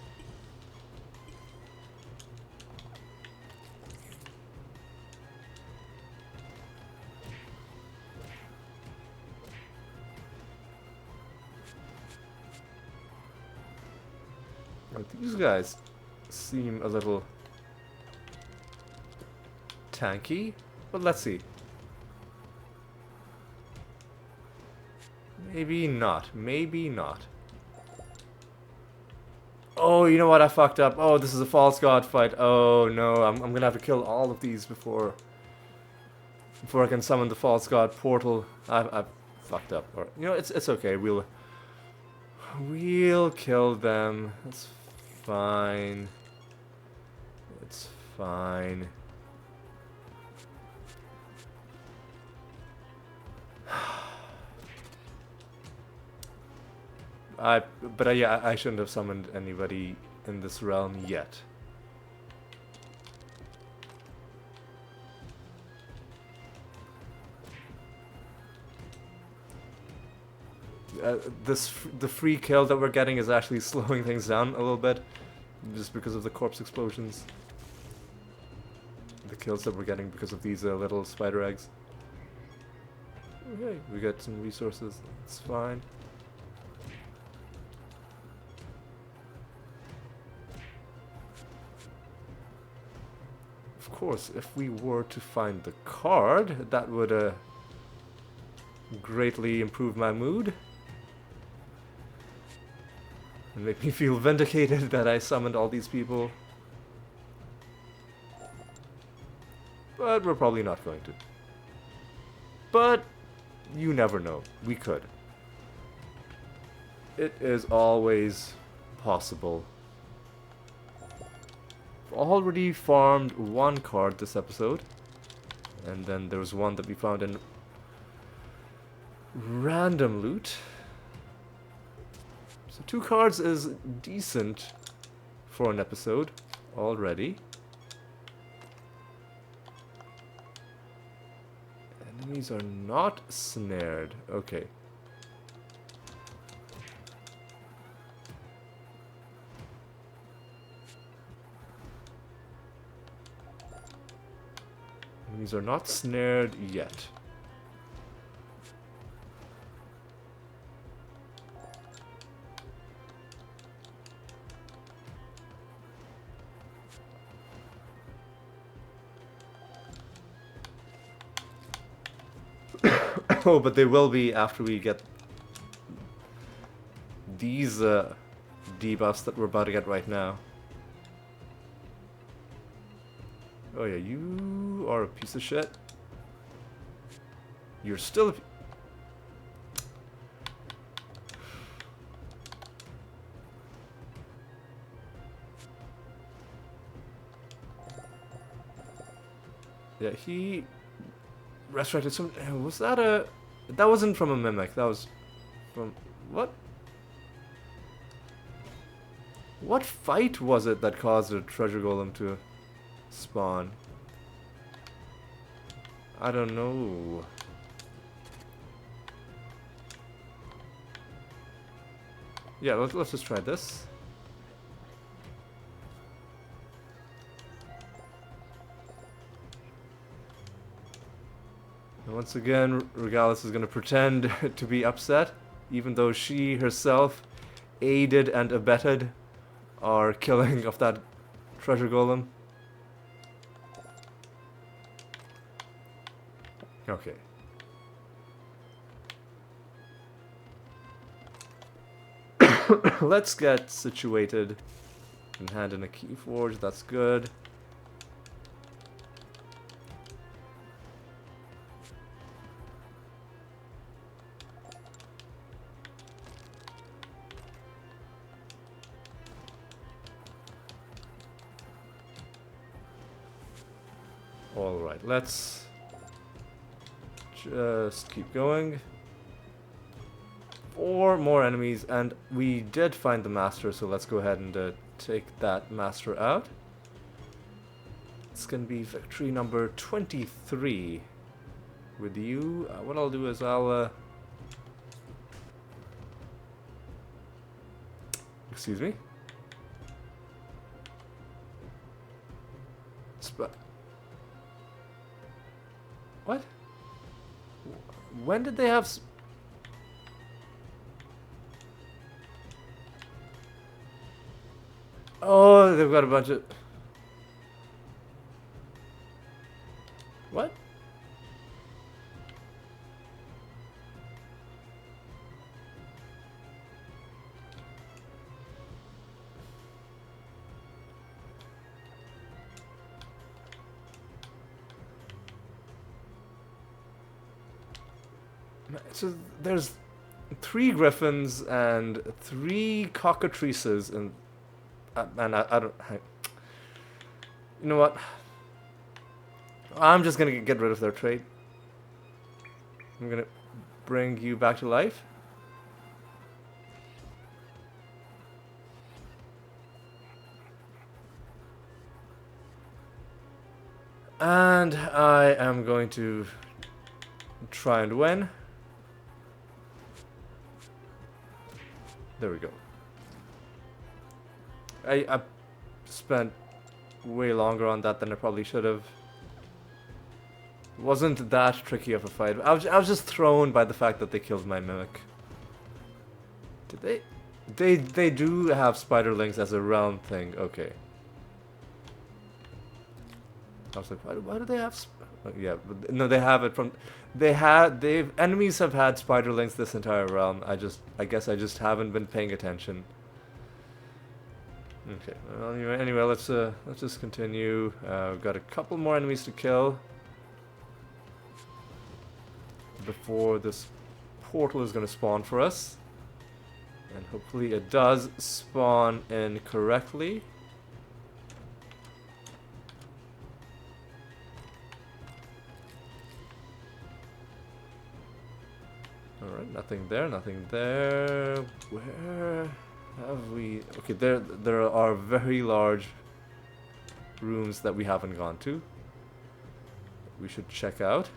These guys seem a little tanky, but let's see. Maybe not. Maybe not. Oh, you know what? I fucked up. Oh, this is a false god fight. Oh no, I'm gonna have to kill all of these before I can summon the false god portal. I've fucked up. Or you know, it's okay. We'll kill them. It's fine. It's fine. Yeah, I shouldn't have summoned anybody in this realm yet. The free kill that we're getting is actually slowing things down a little bit, just because of the corpse explosions. The kills that we're getting because of these little spider eggs. Okay, we got some resources. It's fine. Of course, if we were to find the card, that would greatly improve my mood. And make me feel vindicated that I summoned all these people. But we're probably not going to. But you never know. We could. It is always possible. We've already farmed one card this episode. And then there was one that we found in random loot. So 2 cards is decent for an episode already. Enemies are not snared. Okay. Enemies are not snared yet. Oh, but they will be after we get these debuffs that we're about to get right now. Oh yeah, you are a piece of shit. You're still a... Yeah, he resurrected some... Was that a... That wasn't from a mimic, that was from... What? What fight was it that caused a treasure golem to spawn? I don't know. Yeah, let's just try this. And once again, Regalis is going to pretend to be upset, even though she herself aided and abetted our killing of that treasure golem. Okay. Let's get situated and hand in a key forge. That's good. Alright, let's just keep going. 4 more enemies, and we did find the master, so let's go ahead and take that master out. It's gonna be victory number 23 with you. What I'll do is I'll excuse me. What? When did they have... Oh, they've got a bunch of... What? So there's 3 griffins and 3 cockatrices, and I don't... You know what? I'm just gonna get rid of their trait. I'm gonna bring you back to life. And I am going to try and win. There we go. I spent way longer on that than I probably should have. Wasn't that tricky of a fight. I was just thrown by the fact that they killed my mimic. Did they? They do have spiderlings as a realm thing. Okay. I was like, why do they have? Yeah, but no, they have it from. Enemies have had spiderlings this entire realm. I guess I just haven't been paying attention. Okay. Well, anyway, let's just continue. We've got a couple more enemies to kill before this portal is going to spawn for us, and hopefully it does spawn in correctly. Alright, nothing there, nothing there. Where have we... Okay, there are very large rooms that we haven't gone to. We should check out.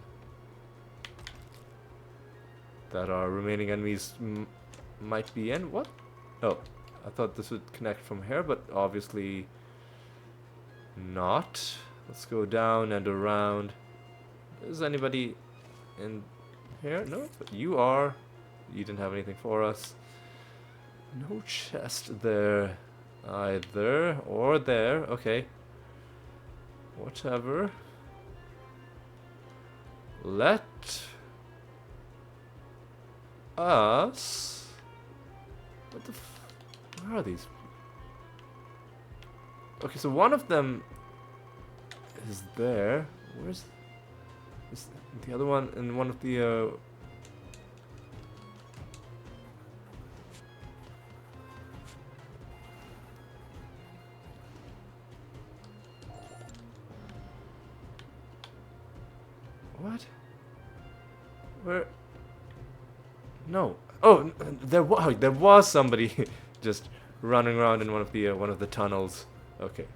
That our remaining enemies might be in. What? Oh, I thought this would connect from here, but obviously not. Let's go down and around. Is anybody in here? No, but you are. You didn't have anything for us. No chest there either. Or there. Okay. Whatever. Let us. What the where are these? Okay, so one of them is there. Where's is the other one in one of the what? Where? No. Oh, there was somebody just running around in one of the tunnels. Okay.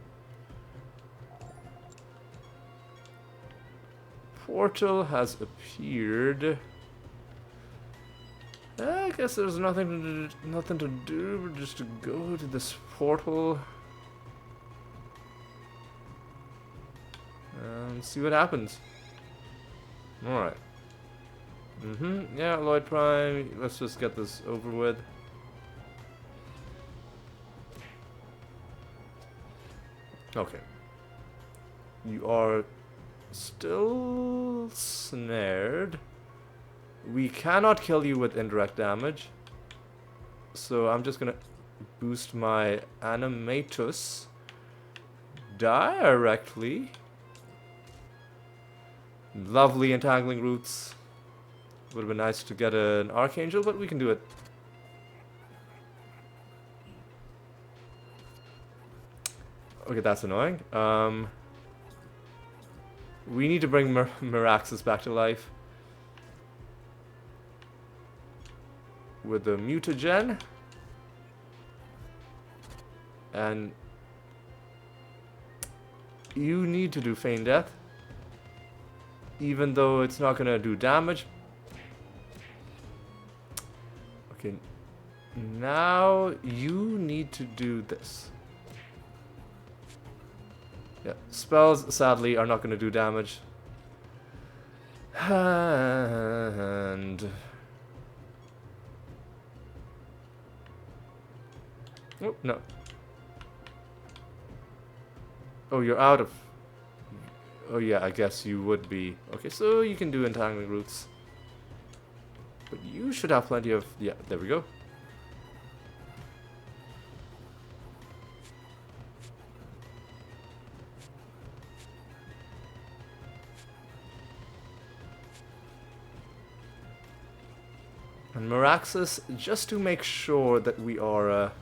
Portal has appeared. I guess there's nothing to do but just to go to this portal and see what happens. All right. Yeah, Lloyd Prime. Let's just get this over with. Okay. You are still snared. We cannot kill you with indirect damage. So I'm just gonna boost my animatus directly. Lovely entangling roots. Would have been nice to get an Archangel, but we can do it. Okay, that's annoying. We need to bring Miraxus back to life. With the mutagen. And you need to do Feign Death. Even though it's not gonna do damage. Okay. Now you need to do this. Yeah, spells sadly are not gonna do damage. And oh, no. Oh, you're out of... Oh yeah, I guess you would be. Okay, so you can do Entangling Roots. But you should have plenty of... Yeah, there we go. And Miraxus, just to make sure that we are...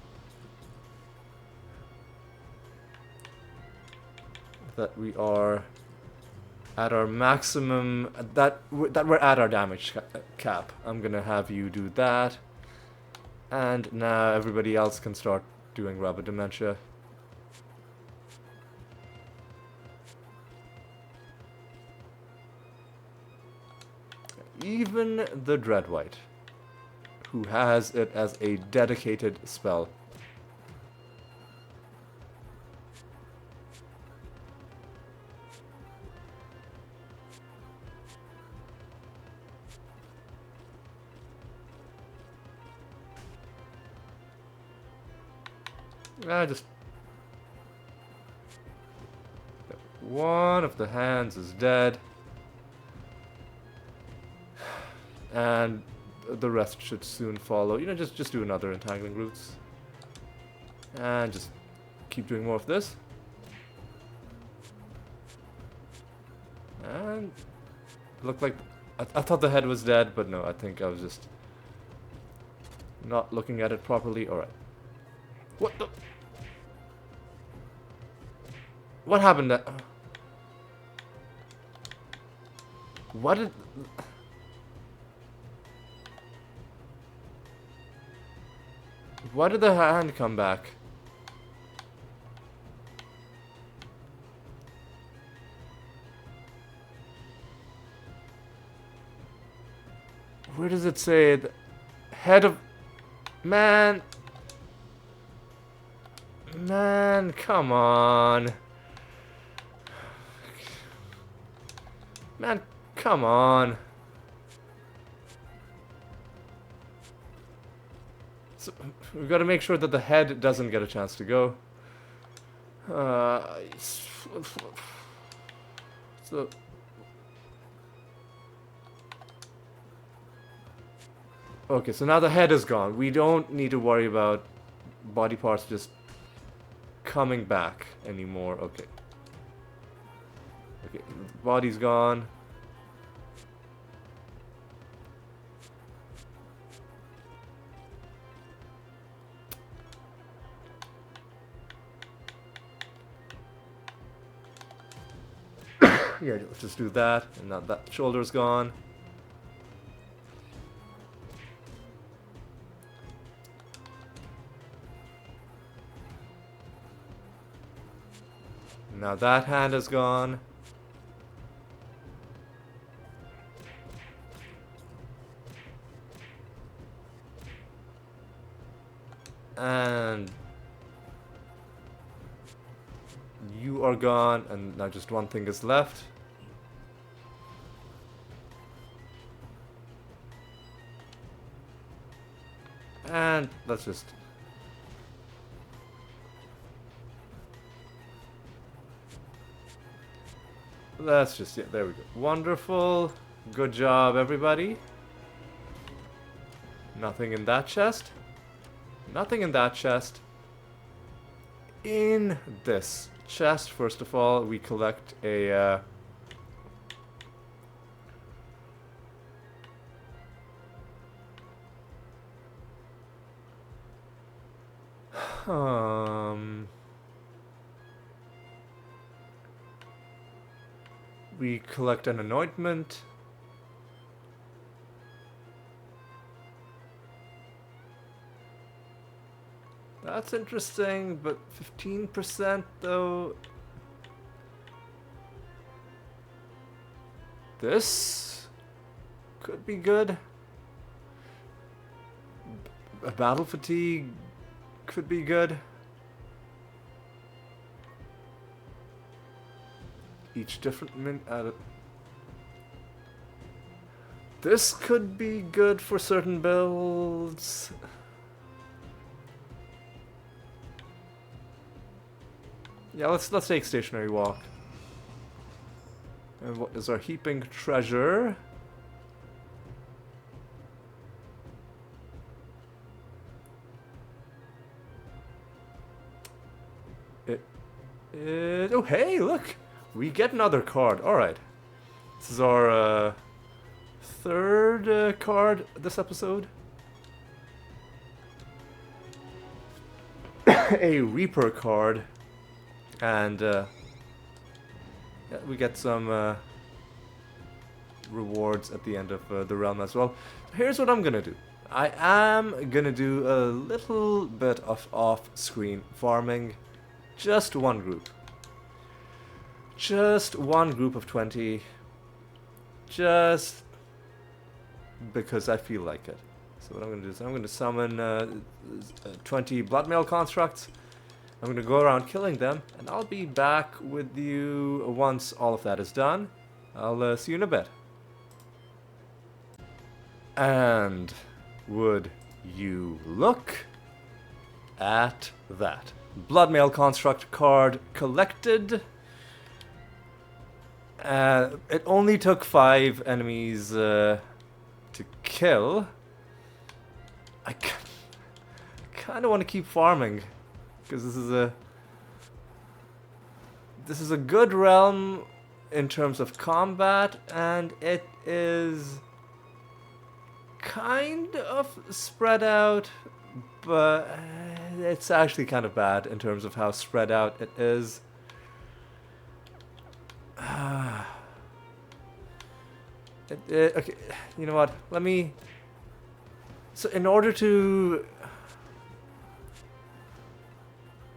at our maximum, that we're at our damage cap. I'm gonna have you do that, and now everybody else can start doing Rapid Dementia. Even the Dreadwhite, who has it as a dedicated spell. Just one of the hands is dead, and the rest should soon follow. You know, just do another Entangling Roots, and just keep doing more of this. And looked like I thought the head was dead, but no, I think I was just not looking at it properly. All right, what the? What happened? What did? Why did the hand come back? Where does it say the head of man? Man, come on. Man, come on. So, we've got to make sure that the head doesn't get a chance to go. So... Okay, so now the head is gone. We don't need to worry about body parts just coming back anymore. Okay. Okay, the body's gone. Yeah, let's just do that. And now that shoulder's gone. Now that hand is gone. And you are gone, and now just one thing is left. And let's just... Let's just, yeah, there we go. Wonderful. Good job, everybody. Nothing in that chest. Nothing in that chest. In this chest, first of all, we collect a... we collect an anointment. That's interesting, but 15% though. This could be good. A battle fatigue could be good. Each different this could be good for certain builds. Yeah, let's take stationary walk. And what is our heaping treasure? It is... Oh, hey, look! We get another card. Alright. This is our third card this episode. A Reaper card. And yeah, we get some rewards at the end of the realm as well. Here's what I'm gonna do. I am gonna do a little bit of off-screen farming. Just one group. Just one group of 20. Just because I feel like it. So what I'm gonna do is I'm gonna summon 20 bloodmail constructs. I'm gonna go around killing them, and I'll be back with you once all of that is done. I'll see you in a bit. And would you look at that? Bloodmail construct card collected. It only took 5 enemies to kill. I kind of want to keep farming. Because this is a good realm in terms of combat, and it is kind of spread out, but it's actually kind of bad in terms of how spread out it is. Okay, you know what? Let me... So in order to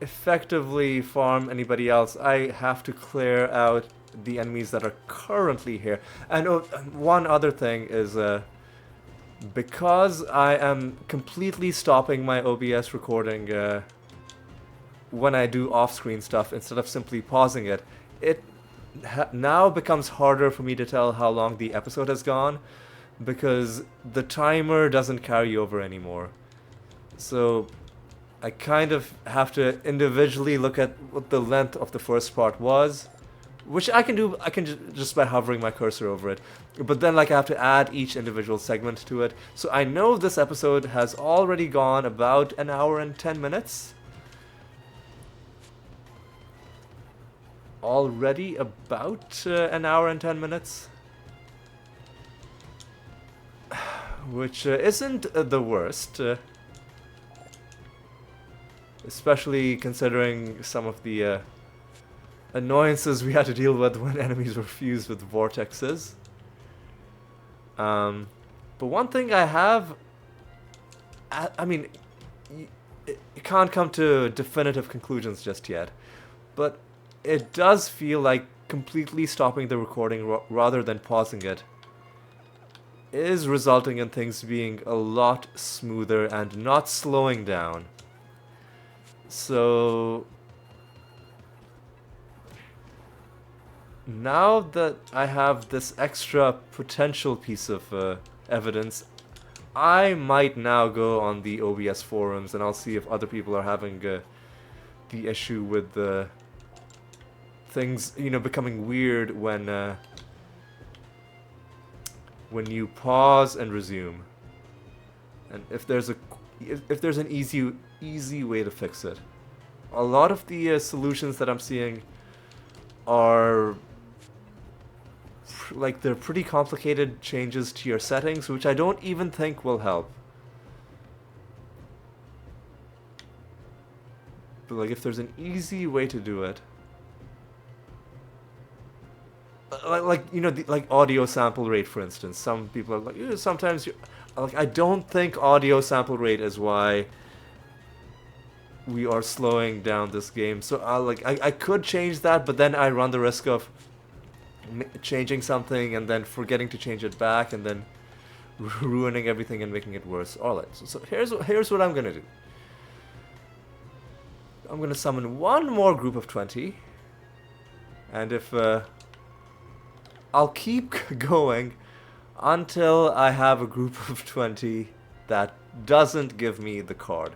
effectively farm anybody else, I have to clear out the enemies that are currently here. And one other thing is because I am completely stopping my OBS recording when I do off-screen stuff instead of simply pausing it, it now becomes harder for me to tell how long the episode has gone because the timer doesn't carry over anymore. So I kind of have to individually look at what the length of the first part was which I can do. I can just by hovering my cursor over it. But then, like, I have to add each individual segment to it. So I know this episode has already gone about an hour and 10 minutes. Already about an hour and 10 minutes. Which isn't the worst. Especially considering some of the annoyances we had to deal with when enemies were fused with vortexes. But one thing I have... I mean, you can't come to definitive conclusions just yet. But it does feel like completely stopping the recording rather than pausing it is resulting in things being a lot smoother and not slowing down. So now that I have this extra potential piece of evidence, I might now go on the OBS forums and I'll see if other people are having the issue with the things, you know, becoming weird when you pause and resume, and if there's an easy way to fix it. A lot of the solutions that I'm seeing are like they're pretty complicated changes to your settings, which I don't even think will help. But like if there's an easy way to do it, like you know, like audio sample rate, for instance. Some people are like, sometimes like, I don't think audio sample rate is why we are slowing down this game. So I could change that, but then I run the risk of changing something and then forgetting to change it back and then ruining everything and making it worse. Alright, so here's what I'm gonna do. I'm gonna summon one more group of 20, and if I'll keep going until I have a group of 20 that doesn't give me the card.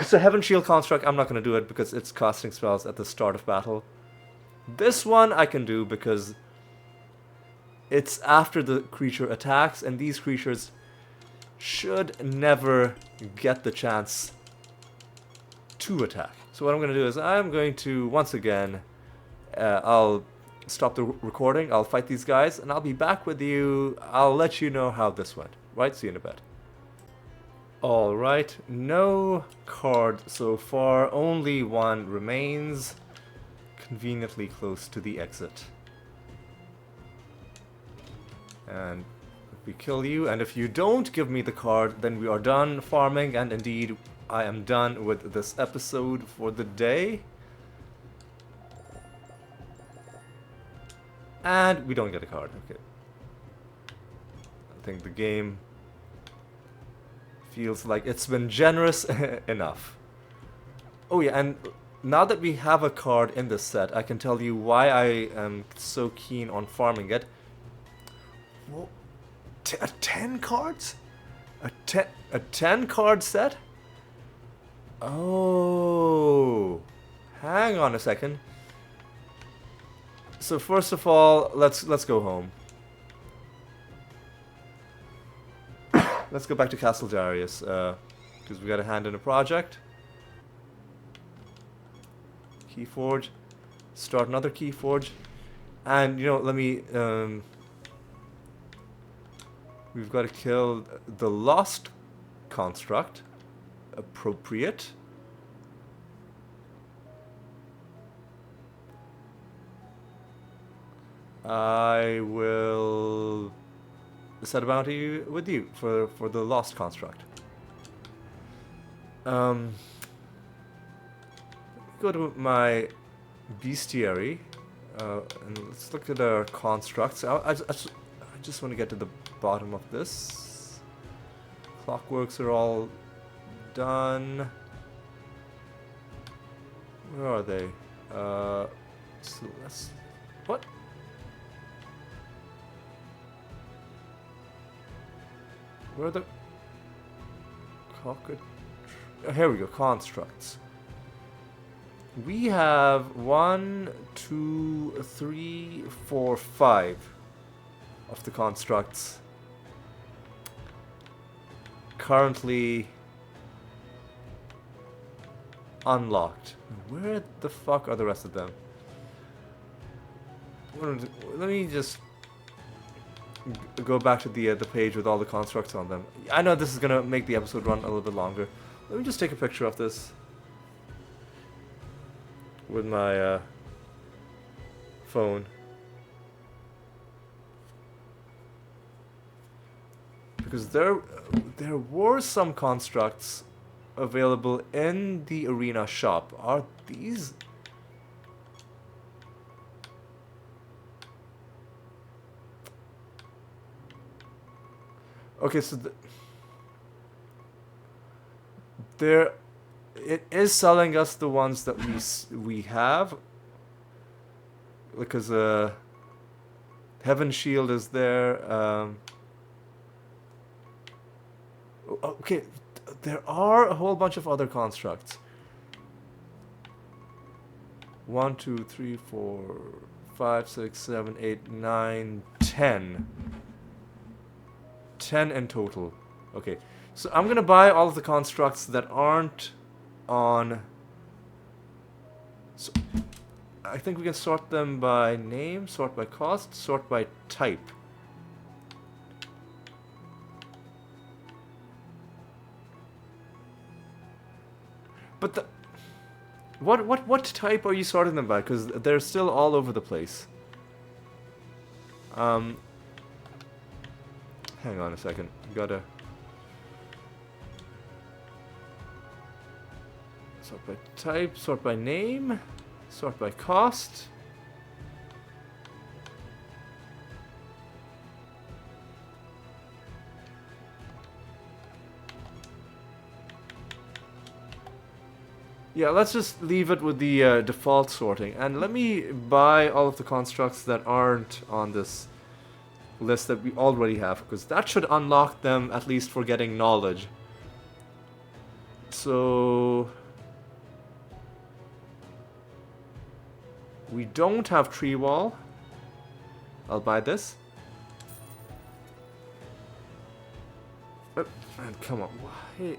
So Heaven Shield Construct, I'm not going to do it because it's casting spells at the start of battle. This one I can do because it's after the creature attacks, and these creatures should never get the chance to attack. So what I'm going to do is I'm going to, once again, I'll stop the recording, I'll fight these guys, and I'll be back with you. I'll let you know how this went. Right, see you in a bit. Alright, no card so far, only one remains, conveniently close to the exit. And we kill you, and if you don't give me the card, then we are done farming, and indeed, I am done with this episode for the day. And we don't get a card, okay. I think the game feels like it's been generous enough. Oh yeah, and now that we have a card in this set, I can tell you why I am so keen on farming it. Well, 10 cards? A 10 card set? Oh, hang on a second. So first of all, let's go home. Let's go back to Castle Darius, because we got a hand in a project. Keyforge. Start another Keyforge. And, you know, let me... we've got to kill the Lost Construct. Appropriate. I will set a bounty with you for the Lost Construct. Go to my bestiary, and let's look at our constructs. I just want to get to the bottom of this. Clockworks are all done. Where are they? So let's... What? Where are the... Here we go, constructs. We have 1, 2, 3, 4, 5 of the constructs currently unlocked. Where the fuck are the rest of them? Let me just go back to the page with all the constructs on them. I know this is gonna make the episode run a little bit longer. Let me just take a picture of this with my phone, because there were some constructs available in the arena shop. Are these? Okay, so there, it is selling us the ones that we have, because Heaven Shield is there. Okay, there are a whole bunch of other constructs. 1, 2, 3, 4, 5, 6, 7, 8, 9, 10. 10 in total. Okay, so I'm gonna buy all of the constructs that aren't on. So I think we can sort them by name, sort by cost, sort by type. But the what type are you sorting them by? Because they're still all over the place. Hang on a second. Gotta sort by type, sort by name, sort by cost. Yeah, let's just leave it with the default sorting. And let me buy all of the constructs that aren't on this list that we already have, because that should unlock them at least for getting knowledge. So we don't have tree wall. I'll buy this. Oh, man, come on. Why?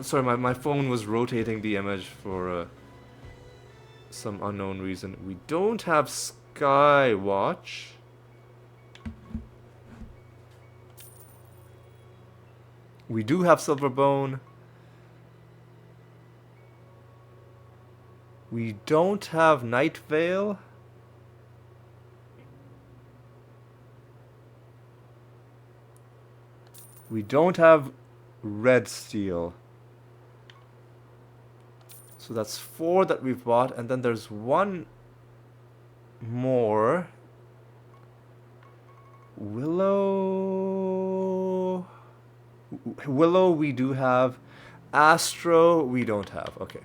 Sorry, my phone was rotating the image for some unknown reason. We don't have Skywatch. We do have Silverbone. We don't have Night Veil. We don't have Red Steel. So that's 4 that we've bought, and then there's one more. Willow we do have. Astro we don't have. Okay.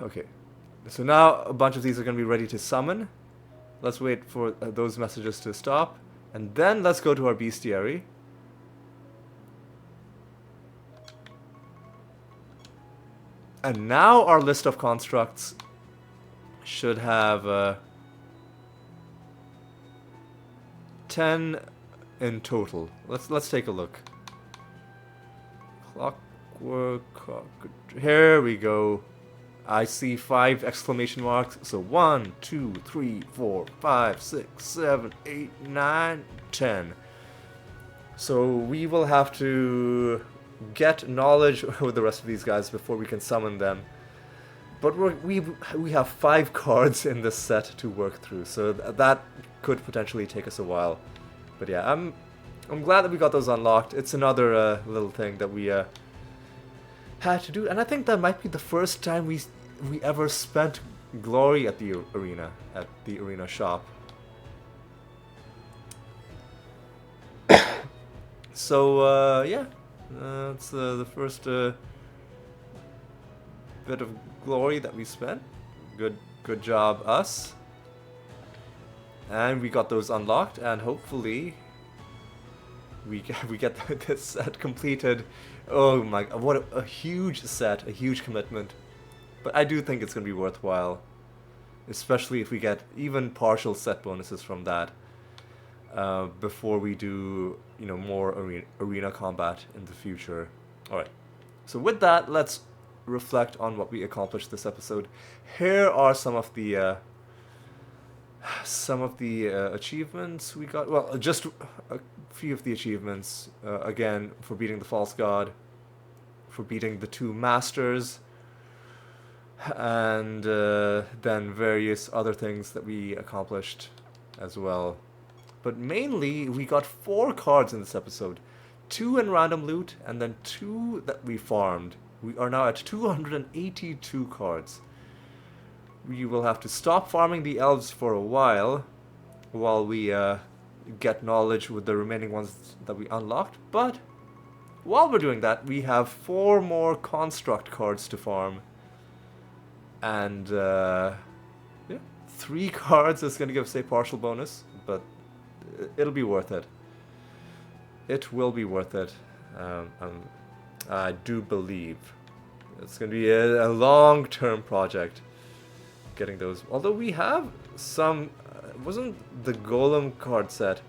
Okay. So now a bunch of these are going to be ready to summon. Let's wait for those messages to stop, and then let's go to our bestiary. And now our list of constructs should have 10 in total. Let's take a look. Clockwork. Here we go. I see 5 exclamation marks. So 1, 2, 3, 4, 5, 6, 7, 8, 9, 10. So we will have to get knowledge with the rest of these guys before we can summon them. But we have 5 cards in this set to work through, so that could potentially take us a while. But yeah, I'm glad that we got those unlocked. It's another little thing that we had to do, and I think that might be the first time we ever spent glory at the arena shop. So yeah, that's the first bit of glory that we spent. Good job, us. And we got those unlocked, and hopefully we get this set completed. Oh my god, what a huge set, a huge commitment. But I do think it's going to be worthwhile, especially if we get even partial set bonuses from that before we do, you know, more arena combat in the future. All right. So with that, let's reflect on what we accomplished this episode. Here are some of the achievements we got. Well, just a few of the achievements. Again, for beating the false god, for beating the 2 masters, and then various other things that we accomplished as well. But mainly, we got 4 cards in this episode. 2 in random loot, and then 2 that we farmed. We are now at 282 cards. We will have to stop farming the elves for a while we get knowledge with the remaining ones that we unlocked. But while we're doing that, we have 4 more construct cards to farm. And yeah, 3 cards is going to give us a partial bonus, but it'll be worth it. It will be worth it. I do believe it's going to be a long-term project getting those. Although we have some, wasn't the golem card set?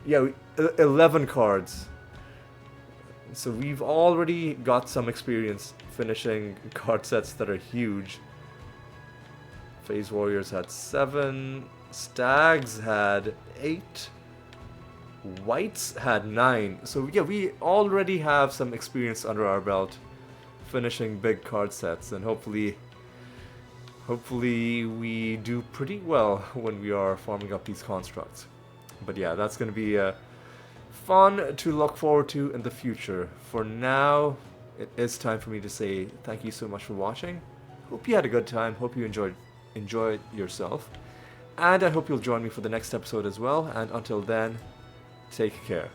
Yeah, 11 cards. So we've already got some experience finishing card sets that are huge. Phase Warriors had 7, Stags had 8, Whites had 9. So yeah, we already have some experience under our belt finishing big card sets, and hopefully we do pretty well when we are farming up these constructs. But yeah, that's going to be fun to look forward to in the future. For now, it is time for me to say thank you so much for watching. Hope you had a good time. Hope you enjoyed yourself. And I hope you'll join me for the next episode as well. And until then, take care.